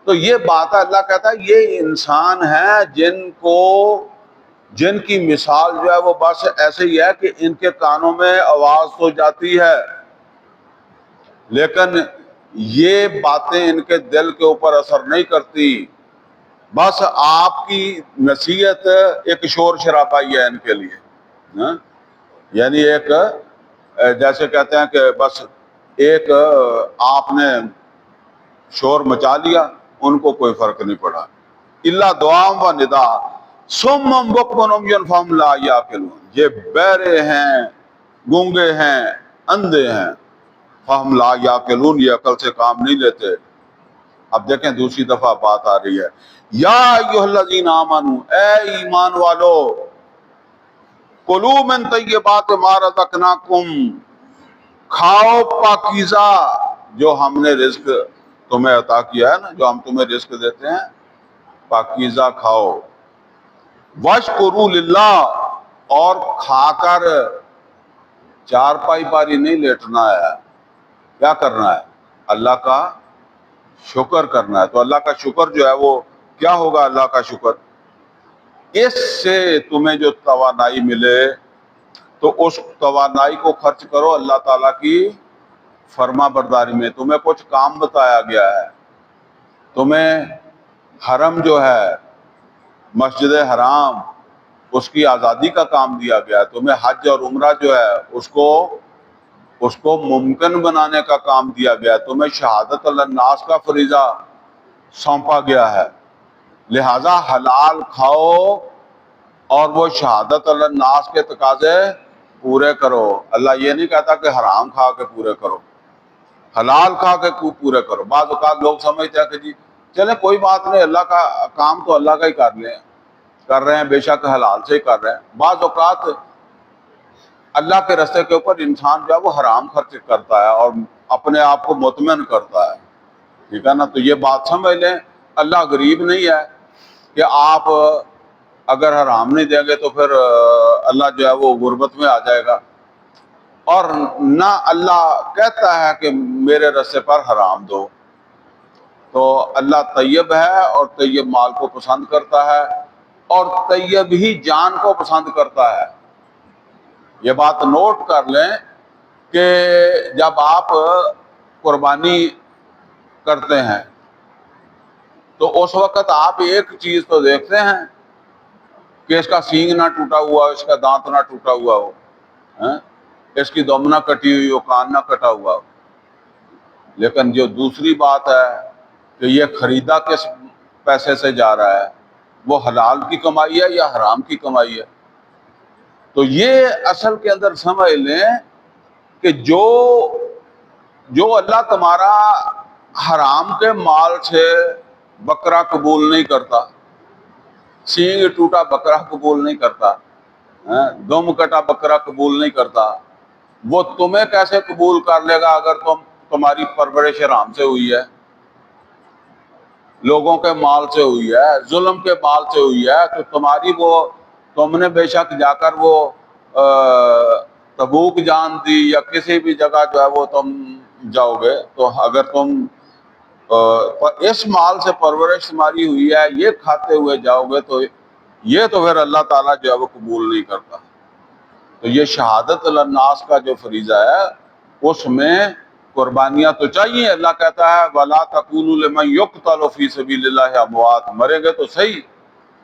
تو یہ بات ہے، اللہ کہتا ہے یہ انسان ہیں جن کی مثال جو ہے وہ بس ایسے ہی ہے کہ ان کے کانوں میں آواز تو جاتی ہے، لیکن یہ باتیں ان کے دل کے اوپر اثر نہیں کرتی، بس آپ کی نصیحت ایک شور شرابہ ہی ہے ان کے لیے، ہاں؟ یعنی ایک جیسے کہتے ہیں کہ بس ایک آپ نے شور مچا لیا، ان کو کوئی فرق نہیں پڑا۔ اللہ دعام و ندا سمم بکمن عمی فہم لا یعقلون، یہ بہرے ہیں، گونگے ہیں، اندھے ہیں، فہم لا یعقلون، یہ عقل سے کام نہیں لیتے۔ اب دیکھیں دوسری دفعہ بات آ رہی ہے، یا ایھا الذین آمنوا، اے ایمان والو، کلوا من طیبات ما رزقناکم، کھاؤ پاکیزہ جو ہم نے رزق تمہیں عطا کیا ہے نا، جو ہم تمہیں رزق دیتے ہیں، پاکیزہ کھاؤ، واشکروا للہ، اور کھا کر چارپائی پاری نہیں لیٹنا ہے، کیا کرنا ہے؟ اللہ کا شکر کرنا ہے۔ تو اللہ کا شکر جو ہے وہ کیا ہوگا؟ اللہ کا شکر، اس سے تمہیں جو توانائی ملے تو اس توانائی کو خرچ کرو اللہ تعالیٰ کی فرما برداری میں۔ تمہیں کچھ کام بتایا گیا ہے، تمہیں حرم جو ہے، مسجد حرام، اس کی آزادی کا کام دیا گیا ہے، تمہیں حج اور عمرہ جو ہے اس کو ممکن بنانے کا کام دیا گیا ہے، تمہیں شہادت الناس کا فریضہ سونپا گیا ہے، لہذا حلال کھاؤ اور وہ شہادت الناس کے تقاضے پورے کرو۔ اللہ یہ نہیں کہتا کہ حرام کھا کے پورے کرو، حلال کھا کے پورے کرو۔ بعض اوقات لوگ سمجھتے ہیں کہ جی چلیں کوئی بات نہیں، اللہ کا کام تو اللہ کا ہی کر رہے ہیں، بے شک حلال سے ہی کر رہے ہیں۔ بعض اوقات اللہ کے راستے کے اوپر انسان جو ہے وہ حرام خرچ کرتا ہے اور اپنے آپ کو مطمئن کرتا ہے، ٹھیک ہے نا؟ تو یہ بات سمجھ لیں، اللہ غریب نہیں ہے کہ آپ اگر حرام نہیں دیں گے تو پھر اللہ جو ہے وہ غربت میں آ جائے گا، اور نہ اللہ کہتا ہے کہ میرے راستے پر حرام دو۔ تو اللہ طیب ہے اور طیب مال کو پسند کرتا ہے، اور طیب ہی جان کو پسند کرتا ہے۔ یہ بات نوٹ کر لیں کہ جب آپ قربانی کرتے ہیں تو اس وقت آپ ایک چیز تو دیکھتے ہیں کہ اس کا سینگ نہ ٹوٹا ہوا ہو، اس کا دانت نہ ٹوٹا ہوا ہو، اس کی دم نہ کٹی ہوئی ہو، کان نہ کٹا ہوا ہو۔ لیکن جو دوسری بات ہے کہ یہ خریدا کس پیسے سے جا رہا ہے، وہ حلال کی کمائی ہے یا حرام کی کمائی ہے؟ تو یہ اصل کے اندر سمجھ لیں کہ جو اللہ تمہارا حرام کے مال سے بکرا قبول نہیں کرتا، سینگ ٹوٹا بکرا قبول نہیں کرتا، دم کٹا بکرا قبول نہیں کرتا، وہ تمہیں کیسے قبول کر لے گا اگر تمہاری پرورش حرام سے ہوئی ہے، لوگوں کے مال سے ہوئی ہے، ظلم کے مال سے ہوئی ہے؟ تو تم نے بے شک جا کر وہ تبوک جان دی یا کسی بھی جگہ جو ہے وہ تم جاؤ گے، تو اگر تم اس مال سے پرورش تمہاری ہوئی ہے، یہ کھاتے ہوئے جاؤ گے، تو یہ تو پھر اللہ تعالیٰ جو ہے وہ قبول نہیں کرتا۔ تو یہ شہادت الناس کا جو فریضہ ہے اس میں قربانیاں تو چاہیے۔ اللہ کہتا ہے وَلَا تَقُولُوا لِمَن يُقْتَلُ فِي سَبِيلِ اللَّهِ أَمْوَاتٌ، مریں گے تو صحیح،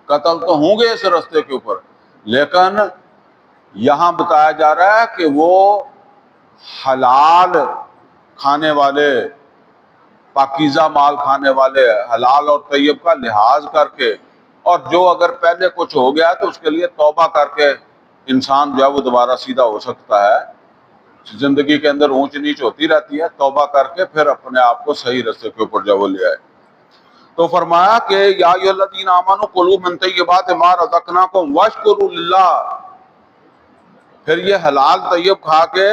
قتل تو ہوں گے اس راستے کے اوپر، لیکن یہاں بتایا جا رہا ہے کہ وہ حلال کھانے والے، پاکیزہ مال کھانے والے، حلال اور طیب کا لحاظ کر کے، اور جو اگر پہلے کچھ ہو گیا تو اس کے لیے توبہ کر کے انسان جو ہے وہ دوبارہ سیدھا ہو سکتا ہے۔ زندگی کے اندر اونچ نیچ ہوتی رہتی ہے، توبہ کر کے پھر اپنے آپ کو صحیح راستے کے اوپر جب وہ لے آئے۔ تو فرمایا کہ یا ایھا الذین آمنوا کلوا من طیبات ما رزقناکم واشکروا للہ، پھر یہ حلال طیب کھا کے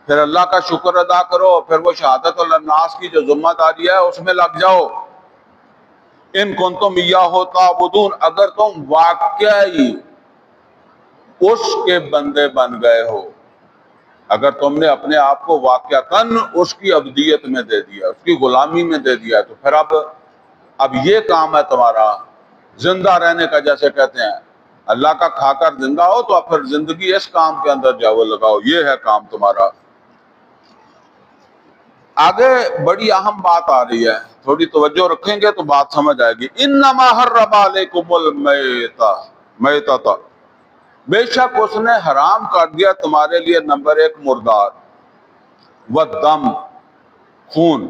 پھر اللہ کا شکر ادا کرو، پھر وہ شہادت الناس کی جو ذمہ داری ہے اس میں لگ جاؤ۔ ان کنتم ایاہ تعبدون، اگر تم واقعی اس کے بندے بن گئے ہو، اگر تم نے اپنے آپ کو واقعتاً اس کی عبدیت میں دے دیا، اس کی غلامی میں دے دیا، تو پھر اب یہ کام ہے تمہارا زندہ رہنے کا، جیسے کہتے ہیں اللہ کا کھا کر زندہ ہو، تو اب پھر زندگی اس کام کے اندر جاؤ لگاؤ، یہ ہے کام تمہارا۔ آگے بڑی اہم بات آ رہی ہے، تھوڑی توجہ رکھیں گے تو بات سمجھ آئے گی۔ انما حرم علیکم المیتۃ، بے شک اس نے حرام کر دیا تمہارے لیے نمبر ایک مردار، والدم خون،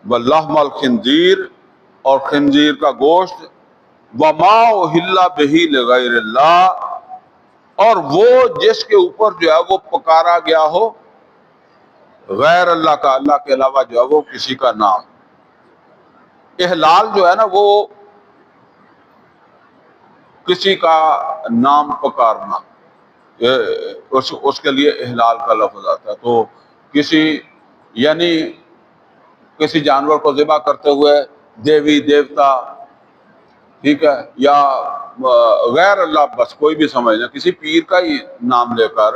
واللحم الخنزیر اور خنزیر کا گوشت، وما اہل بہ لغیر اللہ، اور وہ جس کے اوپر جو ہے وہ پکارا گیا ہو غیر اللہ کا، اللہ کے علاوہ جو ہے وہ کسی کا نام۔ احلال جو ہے نا وہ کسی کا نام پکارنا، اس کے لیے احلال کا لفظ آتا ہے۔ تو کسی یعنی کسی جانور کو ذبح کرتے ہوئے دیوی دیوتا، ٹھیک ہے، یا غیر اللہ، بس کوئی بھی سمجھ لیں، کسی پیر کا ہی نام لے کر،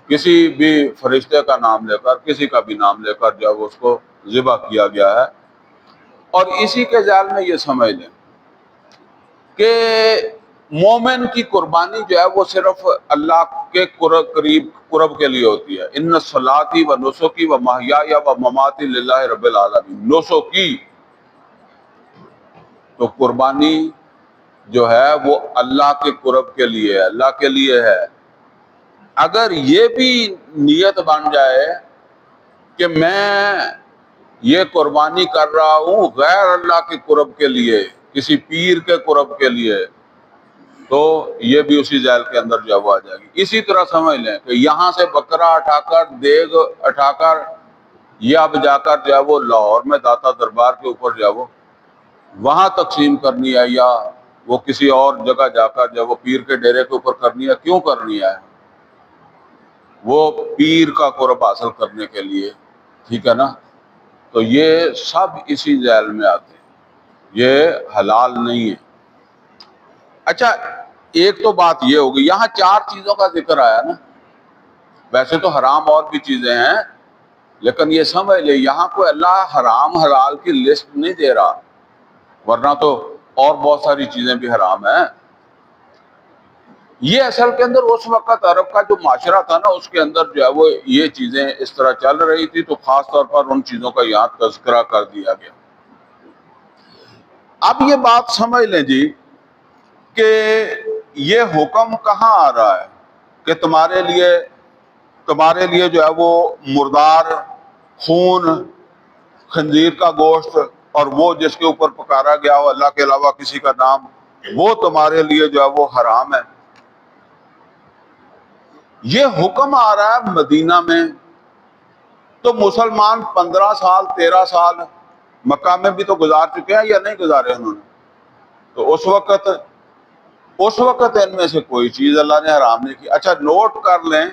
کسی بھی فرشتے کا نام لے کر، کسی کا بھی نام لے کر جو ہے اس کو ذبح کیا گیا ہے۔ اور اسی کے ذیل میں یہ سمجھ لیں کہ مومن کی قربانی جو ہے وہ صرف اللہ کے قرب کے لیے ہوتی ہے۔ ان صلاتی و نسکی و محیای و مماتی للہ رب العالمین، نسکی تو قربانی جو ہے وہ اللہ کے قرب کے لیے ہے، اللہ کے لیے ہے۔ اگر یہ بھی نیت بن جائے کہ میں یہ قربانی کر رہا ہوں غیر اللہ کے قرب کے لیے، کسی پیر کے قرب کے لیے، تو یہ بھی اسی ذیل کے اندر جو وہ آ جائے گی۔ اسی طرح سمجھ لیں کہ یہاں سے بکرا اٹھا کر، دیگ اٹھا کر، یہ اب جا کر جو ہے وہ لاہور میں داتا دربار کے اوپر جو ہے وہ وہاں تقسیم کرنی ہے، یا وہ کسی اور جگہ جا کر جو وہ پیر کے ڈیرے کے اوپر کرنی ہے۔ کیوں کرنی ہے؟ وہ پیر کا قرب حاصل کرنے کے لیے، ٹھیک ہے نا؟ تو یہ سب اسی ذیل میں آتے ہیں، یہ حلال نہیں ہے۔ اچھا، ایک تو بات یہ ہوگی، یہاں چار چیزوں کا ذکر آیا نا، ویسے تو حرام اور بھی چیزیں ہیں، لیکن یہ سمجھ لے یہاں کوئی اللہ حرام حلال کی لسٹ نہیں دے رہا، ورنہ تو اور بہت ساری چیزیں بھی حرام ہیں۔ یہ اصل کے اندر اس وقت عرب کا جو معاشرہ تھا نا، اس کے اندر جو ہے وہ یہ چیزیں اس طرح چل رہی تھی، تو خاص طور پر ان چیزوں کا یہاں تذکرہ کر دیا گیا۔ اب یہ بات سمجھ لیں جی کہ یہ حکم کہاں آ رہا ہے کہ تمہارے لیے جو ہے وہ مردار، خون، خنزیر کا گوشت اور وہ جس کے اوپر پکارا گیا ہو اللہ کے علاوہ کسی کا نام، وہ تمہارے لیے جو ہے وہ حرام ہے۔ یہ حکم آ رہا ہے مدینہ میں، تو مسلمان 15 سال 13 سال مکہ میں بھی تو گزار چکے ہیں یا نہیں گزارے انہوں نے؟ تو اس وقت ان میں سے کوئی چیز اللہ نے حرام نہیں کی۔ اچھا نوٹ کر لیں،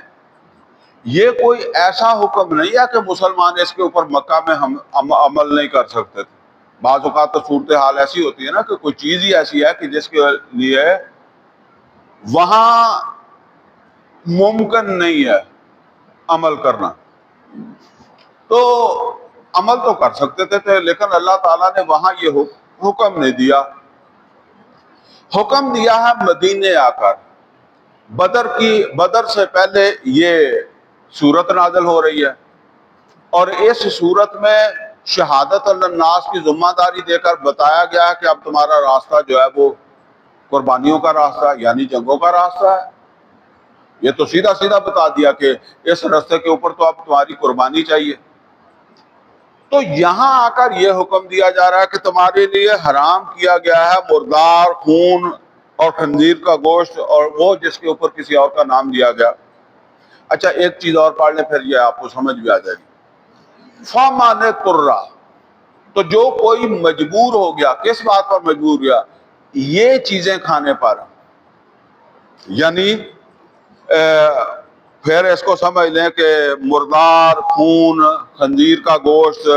یہ کوئی ایسا حکم نہیں ہے کہ مسلمان اس کے اوپر مکہ میں ہم عمل نہیں کر سکتے تھے۔ بعض اوقات تو صورتحال ایسی ہوتی ہے نا کہ کوئی چیز ہی ایسی ہے کہ جس کے لیے وہاں ممکن نہیں ہے عمل کرنا، تو عمل تو کر سکتے تھے، لیکن اللہ تعالیٰ نے وہاں یہ حکم نہیں دیا۔ حکم دیا ہے مدینے آ کر۔ بدر سے پہلے یہ سورت نازل ہو رہی ہے، اور اس سورت میں شہادت الناس کی ذمہ داری دے کر بتایا گیا ہے کہ اب تمہارا راستہ جو ہے وہ قربانیوں کا راستہ، یعنی جنگوں کا راستہ ہے۔ یہ تو سیدھا سیدھا بتا دیا کہ اس راستے کے اوپر تو اب تمہاری قربانی چاہیے۔ تو یہاں آ کر یہ حکم دیا جا رہا ہے کہ تمہارے لیے حرام کیا گیا ہے مردار، خون اور خنزیر کا گوشت، اور وہ جس کے اوپر کسی اور کا نام دیا گیا۔ اچھا ایک چیز اور پڑھ لیں، پھر یہ آپ کو سمجھ بھی آ جائے گی۔ فَمَنِ اضْطُرَّ، تو جو کوئی مجبور ہو گیا، کس بات پر مجبور ہوا؟ یہ چیزیں کھانے پر، یعنی پھر اس کو سمجھ لیں کہ مردار خون خنزیر کا گوشت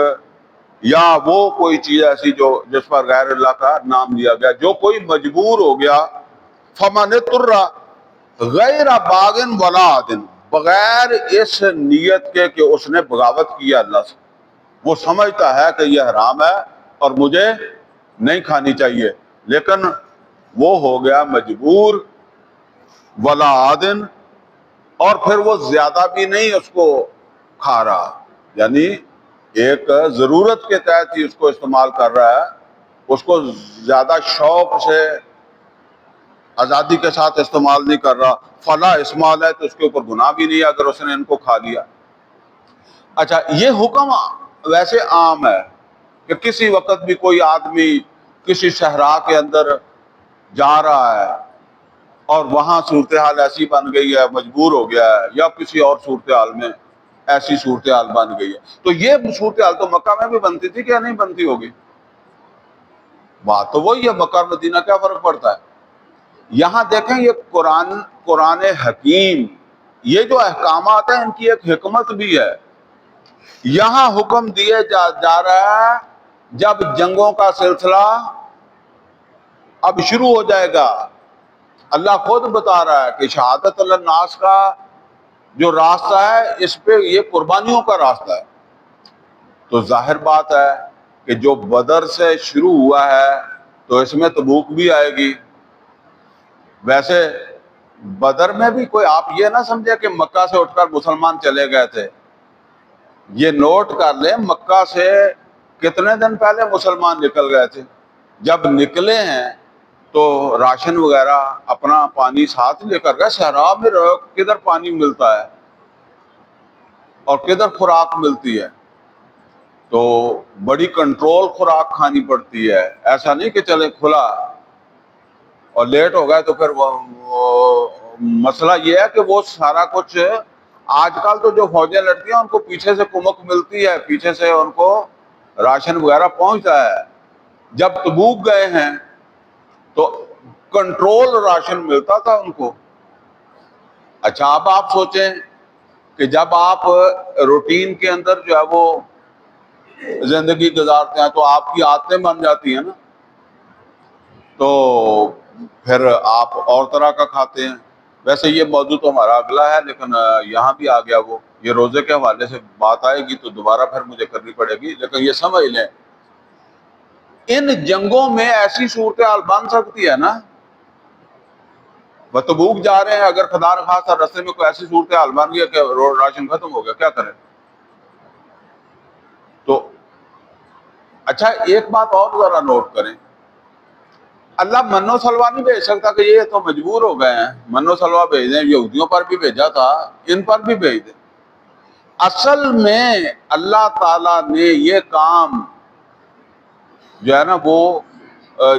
یا وہ کوئی چیز ایسی جو جس پر غیر اللہ کا نام لیا گیا، جو کوئی مجبور ہو گیا، فمن اضطر غیر باغن ولا عادن، بغیر اس نیت کے کہ اس نے بغاوت کی ہے اللہ سے، وہ سمجھتا ہے کہ یہ حرام ہے اور مجھے نہیں کھانی چاہیے، لیکن وہ ہو گیا مجبور، ولا عادن، اور پھر وہ زیادہ بھی نہیں اس کو کھا رہا، یعنی ایک ضرورت کے تحت ہی اس کو استعمال کر رہا ہے، اس کو زیادہ شوق سے آزادی کے ساتھ استعمال نہیں کر رہا، فلا اسمال ہے تو اس کے اوپر گناہ بھی نہیں اگر اس نے ان کو کھا لیا۔ اچھا، یہ حکم ویسے عام ہے کہ کسی وقت بھی کوئی آدمی کسی صحرا کے اندر جا رہا ہے اور وہاں صورتحال ایسی بن گئی ہے، مجبور ہو گیا ہے، یا کسی اور صورتحال میں ایسی صورتحال بن گئی ہے، تو یہ صورتحال تو مکہ میں بھی بنتی تھی، کیا نہیں بنتی ہوگی؟ بات تو وہی ہے، مکہ اور مدینہ کیا فرق پڑتا ہے؟ یہاں دیکھیں یہ قرآن حکیم، یہ جو احکامات ہیں ان کی ایک حکمت بھی ہے۔ یہاں حکم دیے جا رہا ہے جب جنگوں کا سلسلہ اب شروع ہو جائے گا، اللہ خود بتا رہا ہے کہ شہادت الناس کا جو راستہ ہے اس پہ یہ قربانیوں کا راستہ ہے، تو ظاہر بات ہے کہ جو بدر سے شروع ہوا ہے تو اس میں تبوک بھی آئے گی۔ ویسے بدر میں بھی کوئی آپ یہ نہ سمجھے کہ مکہ سے اٹھ کر مسلمان چلے گئے تھے، یہ نوٹ کر لیں مکہ سے کتنے دن پہلے مسلمان نکل گئے تھے، جب نکلے ہیں تو راشن وغیرہ اپنا پانی ساتھ لے کر گئے، صحرا میں کدھر پانی ملتا ہے اور کدھر خوراک ملتی ہے، تو بڑی کنٹرول خوراک کھانی پڑتی ہے، ایسا نہیں کہ چلے کھلا اور لیٹ ہو گئے تو پھر وہ مسئلہ یہ ہے کہ وہ سارا کچھ آج کل تو جو فوجیں لڑتی ہیں ان کو پیچھے سے کمک ملتی ہے، پیچھے سے ان کو راشن وغیرہ پہنچتا ہے، جب تبوک گئے ہیں تو کنٹرول راشن ملتا تھا ان کو۔ اچھا، اب آپ سوچیں کہ جب آپ روٹین کے اندر جو ہے وہ زندگی گزارتے ہیں تو آپ کی عادتیں بن جاتی ہیں نا، تو پھر آپ اور طرح کا کھاتے ہیں۔ ویسے یہ موضوع تو ہمارا اگلا ہے، لیکن یہاں بھی آ گیا وہ، یہ روزے کے حوالے سے بات آئے گی تو دوبارہ پھر مجھے کرنی پڑے گی، لیکن یہ سمجھ لیں ان جنگوں میں ایسی صورتحال بن سکتی ہے نا، وہ تبوک جا رہے ہیں، اگر خدا نخواستہ رستے میں کوئی ایسی صورتحال بن گئی کہ راشن ختم ہو گیا، کیا کریں؟ تو اچھا ایک بات اور ذرا نوٹ کریں، اللہ من و سلوا نہیں بھیج سکتا کہ یہ تو مجبور ہو گئے ہیں، من و سلوا بھیج دیں، یہودیوں پر بھی بھیجا تھا، ان پر بھی بھیج دیں۔ اصل میں اللہ تعالیٰ نے یہ کام جو ہے نا وہ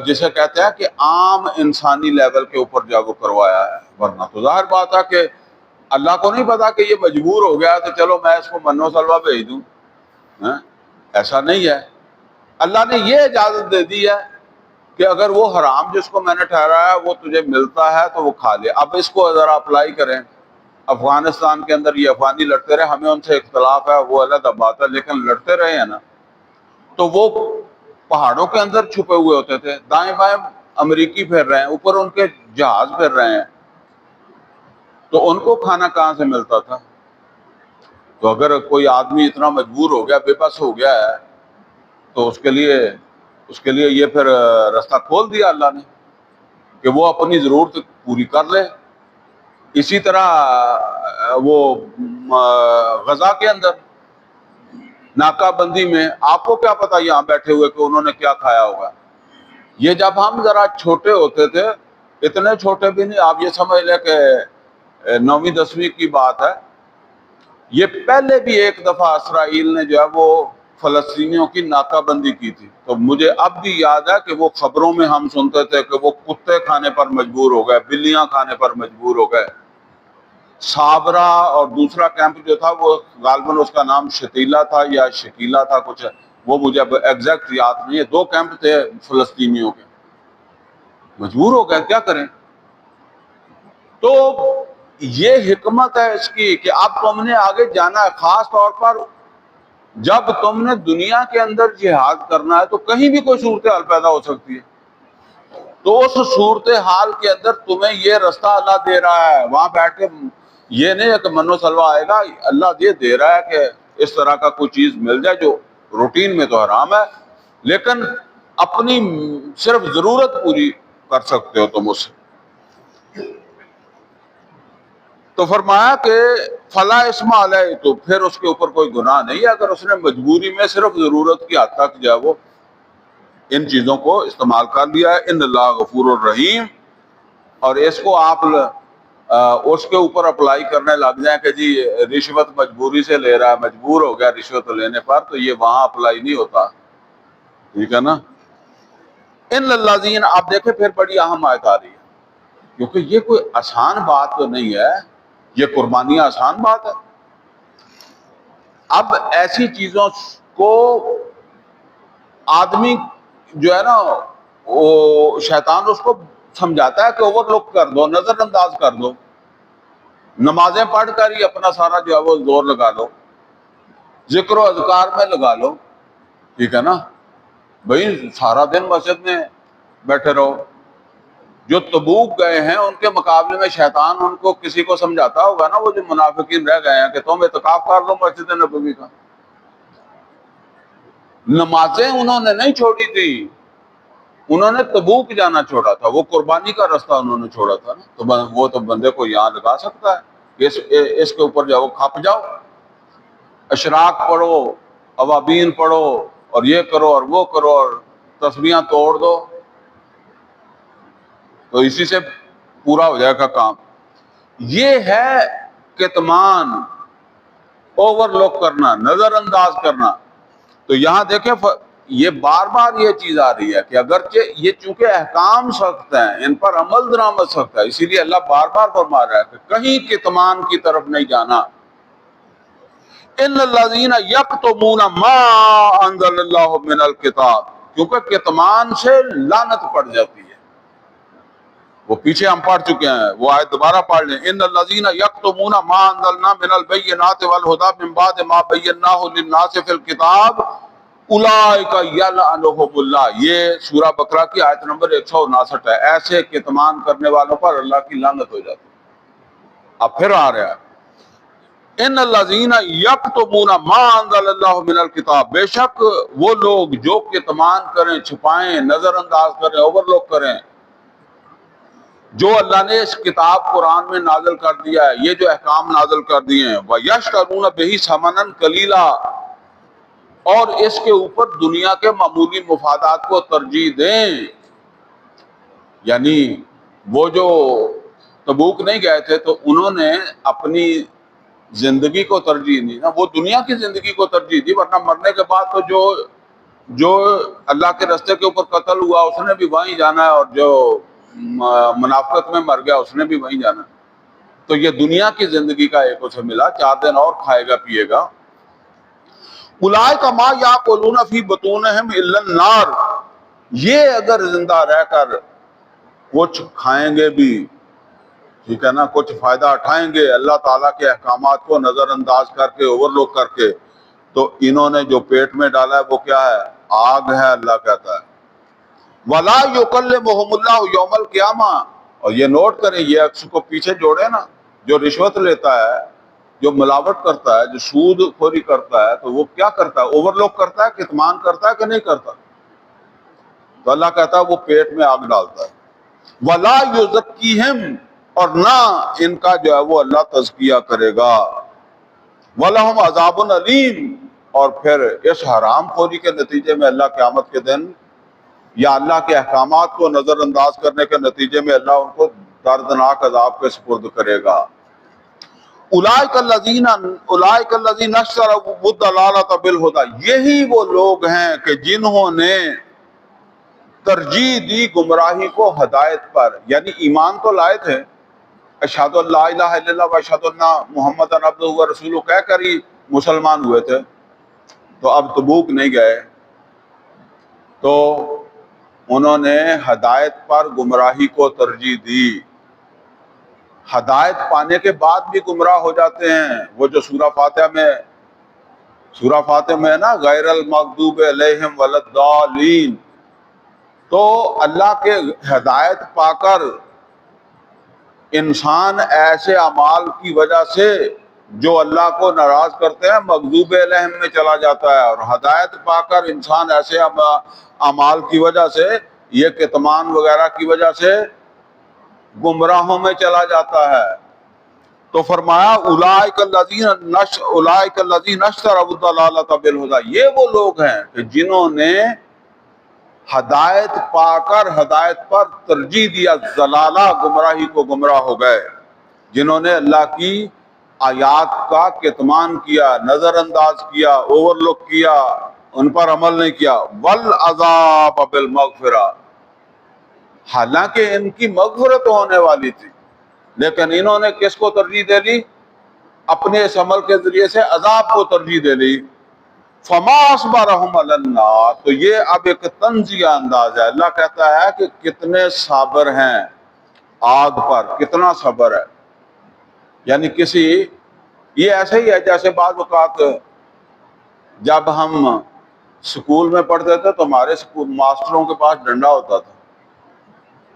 جسے کہتے ہیں کہ عام انسانی لیول کے اوپر جو ہے وہ کروایا ہے، ورنہ تو ظاہر بات ہے کہ اللہ کو نہیں پتا کہ یہ مجبور ہو گیا تو چلو میں اس کو من و سلوا بھیج دوں، ایسا نہیں ہے۔ اللہ نے یہ اجازت دے دی ہے کہ اگر وہ حرام جس کو میں نے ٹھہرایا وہ تجھے ملتا ہے تو وہ کھا لے۔ اب اس کو ذرا اپلائی کریں، افغانستان کے اندر یہ افغانی لڑتے رہے، ہمیں ان سے اختلاف ہے وہ علیحدہ بات ہے، لیکن لڑتے رہے ہیں نا، تو وہ پہاڑوں کے اندر چھپے ہوئے ہوتے تھے، دائیں بائیں امریکی پھر رہے ہیں، اوپر ان کے جہاز پھر رہے ہیں، تو ان کو کھانا کہاں سے ملتا تھا؟ تو اگر کوئی آدمی اتنا مجبور ہو گیا، بے بس ہو گیا ہے، تو اس کے لیے یہ پھر راستہ کھول دیا اللہ نے کہ وہ اپنی ضرورت پوری کر لے۔ اسی طرح وہ غزہ کے اندر ناکہ بندی میں آپ کو کیا پتا یہاں بیٹھے ہوئے کہ انہوں نے کیا کھایا ہوگا؟ یہ جب ہم ذرا چھوٹے ہوتے تھے، اتنے چھوٹے بھی نہیں، آپ یہ سمجھ لیں کہ 9ویں 10ویں کی بات ہے، یہ پہلے بھی ایک دفعہ اسرائیل نے جو ہے وہ فلسطینیوں کی ناکہ بندی کی تھی، تو مجھے اب بھی یاد ہے کہ وہ خبروں میں ہم سنتے تھے کہ وہ کتے کھانے پر مجبور ہو گئے، بلیاں کھانے پر مجبور ہو گئے۔ صابرہ اور دوسرا کیمپ جو تھا وہ غالباً اس کا نام شتیلا تھا یا شکیلا تھا کچھ، وہ مجھے اب ایگزیکٹ یاد نہیں ہے، 2 کیمپ تھے فلسطینیوں کے، مجبور ہو گئے، کیا کریں؟ تو یہ حکمت ہے اس کی کہ اب تم نے آگے جانا ہے، خاص طور پر جب تم نے دنیا کے اندر جہاد کرنا ہے تو کہیں بھی کوئی صورتحال پیدا ہو سکتی ہے، تو اس صورتحال کے اندر تمہیں یہ رستہ اللہ دے رہا ہے، وہاں بیٹھ کے یہ نہیں ہے کہ منو سلوا آئے گا، اللہ یہ دے رہا ہے کہ اس طرح کا کوئی چیز مل جائے جو روٹین میں تو حرام ہے، لیکن اپنی صرف ضرورت پوری کر سکتے ہو تم اسے۔ تو فرمایا کہ فلا اسم علیہ، تو پھر اس کے اوپر کوئی گناہ نہیں ہے اگر اس نے مجبوری میں صرف ضرورت کی حد تک جو ہے وہ ان چیزوں کو استعمال کر لیا ہے۔ ان اللہ غفور الرحیم، اور اس کو آپ اس کے اوپر اپلائی کرنے لگ جائیں کہ جی رشوت مجبوری سے لے رہا ہے، مجبور ہو گیا رشوت لینے پر، تو یہ وہاں اپلائی نہیں ہوتا، ٹھیک ہے نا۔ ان الذین، آپ دیکھیں پھر بڑی اہم آیت آ رہی ہے، کیونکہ یہ کوئی آسان بات تو نہیں ہے، یہ قربانیاں آسان بات ہے۔ اب ایسی چیزوں کو آدمی جو ہے نا وہ شیطان اس کو سمجھاتا ہے کہ اوور لک کر دو، نظر انداز کر دو، نمازیں پڑھ کر ہی اپنا سارا جو ہے وہ زور لگا لو، ذکر و اذکار میں لگا لو، ٹھیک ہے نا، بھائی سارا دن مسجد میں بیٹھے رہو۔ جو تبوک گئے ہیں ان کے مقابلے میں شیطان ان کو کسی کو سمجھاتا ہوگا نا، وہ جو منافقین رہ گئے ہیں، کہ تم اعتکاف کر لو مسجد نبوی کا۔ نمازیں انہوں نے نہیں چھوڑی تھی، انہوں نے تبوک جانا چھوڑا تھا، وہ قربانی کا رستہ انہوں نے چھوڑا تھا نا، تو وہ تو بندے کو یہاں لگا سکتا ہے کہ اس کے اوپر جاؤ کھپ جاؤ، اشراق پڑھو، اوابین پڑھو، اور یہ کرو اور وہ کرو، اور تسبیحاں توڑ دو، تو اسی سے پورا ہو جائے گا کام۔ یہ ہے کتمان، اوور لک کرنا، نظر انداز کرنا۔ تو یہاں دیکھیں یہ بار بار یہ چیز آ رہی ہے کہ اگرچہ یہ چونکہ احکام سخت ہیں، ان پر عمل درآمد سخت ہے، اسی لیے اللہ بار بار فرما رہا ہے کہ کہیں کتمان کی طرف نہیں جانا۔ ان الذین یکتمون ما انزل اللہ من الکتاب، کیونکہ کتمان سے لعنت پڑ جاتی ہے، وہ پیچھے ہم پڑھ چکے ہیں، وہ آیت دوبارہ پڑھ لیں۔ ان الذین یکتمون ما انزلنا من البینات والہدی من بعد ما بیناہ للناس فی الکتاب اولئک یلعنہم اللہ، یہ سورہ بقرہ کی آیت نمبر 159 ہے۔ ایسے کتمان کرنے والوں پر اللہ کی لعنت ہو جاتی ہے۔ اب پھر آ رہا ہے ان الذین یکتمون ما انزل اللہ من الکتاب، بے شک وہ لوگ جو کتمان کریں، چھپائیں، نظر انداز کریں، اوور لک کریں جو اللہ نے اس کتاب قرآن میں نازل کر دیا ہے، یہ جو احکام نازل کر دیے ہیں، وَيَشْتَرُونَ بِهِ ثَمَنًا قَلِيلًا، اور اس کے اوپر دنیا کے معمولی مفادات کو ترجیح دیں۔ یعنی وہ جو تبوک نہیں گئے تھے تو انہوں نے اپنی زندگی کو ترجیح نہیں نا، وہ دنیا کی زندگی کو ترجیح دی، ورنہ مرنے کے بعد تو جو اللہ کے رستے کے اوپر قتل ہوا اس نے بھی وہیں جانا ہے، اور جو منافقت میں مر گیا اس نے بھی وہیں جانا ہے۔ تو یہ دنیا کی زندگی کا ایک اسے ملا، 4 دن اور کھائے گا پیے گا۔ اولئک ما یاکلون فی بطونہم الا النار، یہ اگر زندہ رہ کر کچھ کھائیں گے بھی، ٹھیک ہے نا، کچھ فائدہ اٹھائیں گے اللہ تعالیٰ کے احکامات کو نظر انداز کر کے، اوور لک کر کے، تو انہوں نے جو پیٹ میں ڈالا ہے وہ کیا ہے؟ آگ ہے، اللہ کہتا ہے۔ وَلَا يُكَلِّمُهُمُ اللَّهُ يَوْمَ الْقِيَامَةِ، اور یہ نوٹ کریں، یہ عکس کو پیچھے جوڑے نا، جو رشوت لیتا ہے، جو ملاوٹ کرتا ہے، جو سود خوری کرتا ہے، تو وہ کیا کرتا ہے؟ اوور لک کرتا ہے، کتمان کرتا ہے کہ نہیں کرتا؟ تو اللہ کہتا ہے وہ پیٹ میں آگ ڈالتا ہے۔ وَلَا يُزَكِّيهِمْ، اور نہ ان کا جو ہے وہ اللہ تزکیہ کرے گا۔ وَلَهُمْ عَذَابٌ أَلِيمٌ، اور پھر اس حرام خوری کے نتیجے میں اللہ قیامت کے دن، یا اللہ کے احکامات کو نظر انداز کرنے کے نتیجے میں اللہ ان کو دردناک عذاب کے سپرد کرے گا۔ اولئک الذین اشتروا الضلالۃ بالہدی، یہی وہ لوگ ہیں کہ جنہوں نے ترجیح دی گمراہی کو ہدایت پر، یعنی ایمان تو لائے تھے، اشہد ان لا الہ الا اللہ و اشہد ان محمد عبدہ و رسولہ کہہ کر ہی مسلمان ہوئے تھے، تو اب تبوک نہیں گئے، تو انہوں نے ہدایت پر گمراہی کو ترجیح دی۔ ہدایت پانے کے بعد بھی گمراہ ہو جاتے ہیں. وہ جو سورہ فاتحہ میں ہے نا، غیر المغضوب علیہم ولا الضالین، تو اللہ کے ہدایت پا کر انسان ایسے اعمال کی وجہ سے جو اللہ کو ناراض کرتے ہیں مغضوب علیہم میں چلا جاتا ہے، اور ہدایت پا کر انسان ایسے اعمال کی وجہ سے، یہ کتمان وغیرہ کی وجہ سے گمراہوں میں چلا جاتا ہے. تو فرمایا اولئک الذین اشتروا الضلالۃ بالہدی، یہ وہ لوگ ہیں کہ جنہوں نے ہدایت پا کر ہدایت پر ترجیح دیا، ضلالہ گمراہی کو گمراہ ہو گئے، جنہوں نے اللہ کی آیات کا کتمان کیا، نظر انداز کیا، اوور لک کیا، ان پر عمل نہیں کیا. والعذاب بالمغفرہ، حالانکہ ان کی مغفرت ہونے والی تھی، لیکن انہوں نے کس کو ترجیح دے لی؟ اپنے اس عمل کے ذریعے سے عذاب کو ترجیح دے لی. فما اصبرهم علی النار، تو یہ اب ایک طنزیہ انداز ہے. اللہ کہتا ہے کہ کتنے صابر ہیں آگ پر، کتنا صبر ہے. یعنی یہ ایسے ہی ہے جیسے بعض اوقات جب ہم سکول میں پڑھتے تھے تو ہمارے سکول ماسٹروں کے پاس ڈنڈا ہوتا تھا،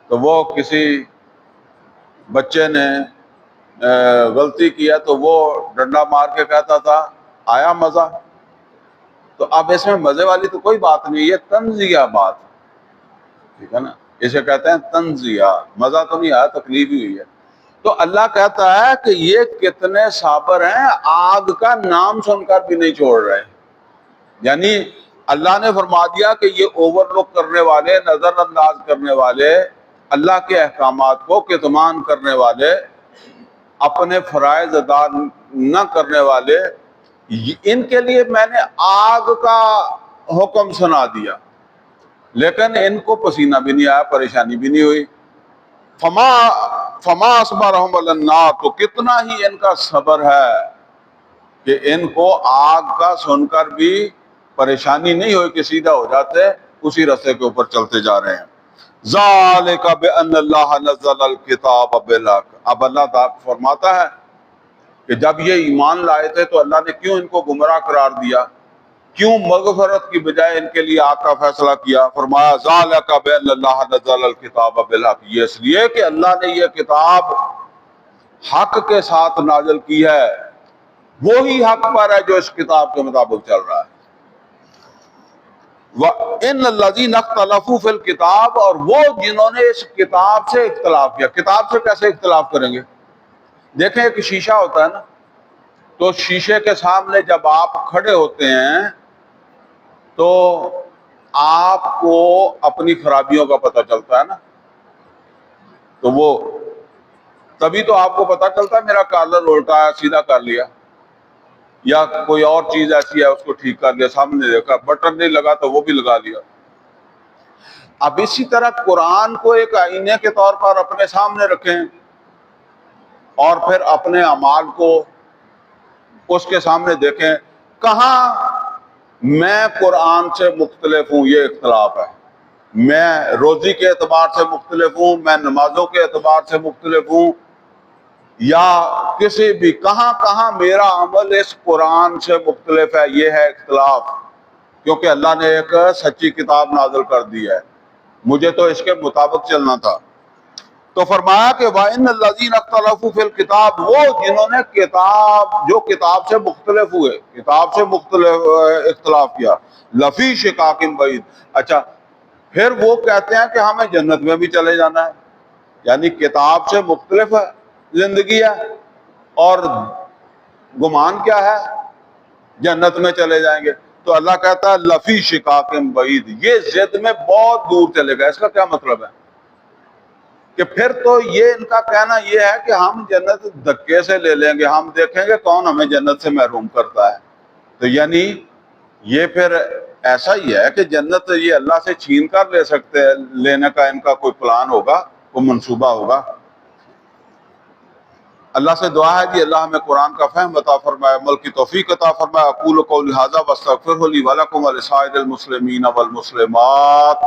تو وہ کسی بچے نے غلطی کیا تو وہ ڈنڈا مار کے کہتا تھا آیا مزہ. تو اب اس میں مزے والی تو کوئی بات نہیں، یہ طنزیہ بات، ٹھیک ہے نا، اسے کہتے ہیں طنزیہ. مزہ تو نہیں آیا، تکلیف ہی ہوئی ہے. تو اللہ کہتا ہے کہ یہ کتنے صابر ہیں، آگ کا نام سن کر بھی نہیں چھوڑ رہے. یعنی اللہ نے فرما دیا کہ یہ اوور لک کرنے والے، نظر انداز کرنے والے، اللہ کے احکامات کو کتمان کرنے والے، اپنے فرائض ادا نہ کرنے والے، ان کے لیے میں نے آگ کا حکم سنا دیا، لیکن ان کو پسینہ بھی نہیں آیا، پریشانی بھی نہیں ہوئی. فما اصبرهم علی النار، تو کتنا ہی ان کا صبر ہے کہ ان کو آگ کا سن کر بھی پریشانی نہیں ہوئی کہ سیدھا ہو جاتے، اسی رستے کے اوپر چلتے جا رہے ہیں. ذالک بان اللہ نزل الکتاب بالحق، اب اللہ تعالیٰ فرماتا ہے کہ جب یہ ایمان لائے تھے تو اللہ نے کیوں ان کو گمراہ قرار دیا، کیوں مغفرت کی بجائے ان کے لیے آگ کا فیصلہ کیا؟ فرمایا ذالک بان اللہ نزل الکتاب بالحق، یہ اس لیے کہ اللہ نے یہ کتاب حق کے ساتھ نازل کی ہے، وہی حق پر ہے جو اس کتاب کے مطابق چل رہا ہے. وَإِنَّ الَّذِينَ اخْتَلَفُوا فِي الْكِتَابِ، اور وہ جنہوں نے اس کتاب سے اختلاف کیا. کتاب سے کیسے اختلاف کریں گے؟ دیکھیں ایک شیشہ ہوتا ہے نا، تو شیشے کے سامنے جب آپ کھڑے ہوتے ہیں تو آپ کو اپنی خرابیوں کا پتہ چلتا ہے نا، تو وہ تبھی تو آپ کو پتہ چلتا ہے میرا کالر الٹا ہے، سیدھا کر لیا، یا کوئی اور چیز ایسی ہے اس کو ٹھیک کر لیا، سامنے دیکھا، بٹن نہیں لگا تو وہ بھی لگا لیا. اب اسی طرح قرآن کو ایک آئینے کے طور پر اپنے سامنے رکھیں اور پھر اپنے اعمال کو اس کے سامنے دیکھیں، کہاں میں قرآن سے مختلف ہوں، یہ اختلاف ہے. میں روزی کے اعتبار سے مختلف ہوں، میں نمازوں کے اعتبار سے مختلف ہوں، یا کسی بھی کہاں میرا عمل اس قرآن سے مختلف ہے، یہ ہے اختلاف. کیونکہ اللہ نے ایک سچی کتاب نازل کر دی ہے، مجھے تو اس کے مطابق چلنا تھا. تو فرمایا کہ وَإِنَّ الَّذِينَ اخْتَلَفُوا فِي الْكِتَابِ، وہ جنہوں نے کتاب سے مختلف ہوئے، کتاب سے مختلف اختلاف کیا، لفی شقاق بعید. اچھا پھر وہ کہتے ہیں کہ ہمیں جنت میں بھی چلے جانا ہے، یعنی کتاب سے مختلف زندگی ہے اور گمان کیا ہے، جنت میں چلے جائیں گے. تو اللہ کہتا ہے لفی شقاق بعید، یہ ضد میں بہت دور چلے گا. اس کا کیا مطلب ہے؟ کہ پھر تو یہ ان کا کہنا یہ ہے کہ ہم جنت دھکے سے لے لیں گے، ہم دیکھیں گے کون ہمیں جنت سے محروم کرتا ہے. تو یعنی یہ پھر ایسا ہی ہے کہ جنت یہ اللہ سے چھین کر لے سکتے ہیں، لینے کا ان کا کوئی پلان ہوگا، کوئی منصوبہ ہوگا. اللہ سے دعا ہے کہ اللہ ہمیں قرآن کا فہم عطا فرمائے، عمل کی توفیق عطا فرمائے. اقول قولی ھذا واستغفر لی ولکم ولسائر المسلمین والمسلمات.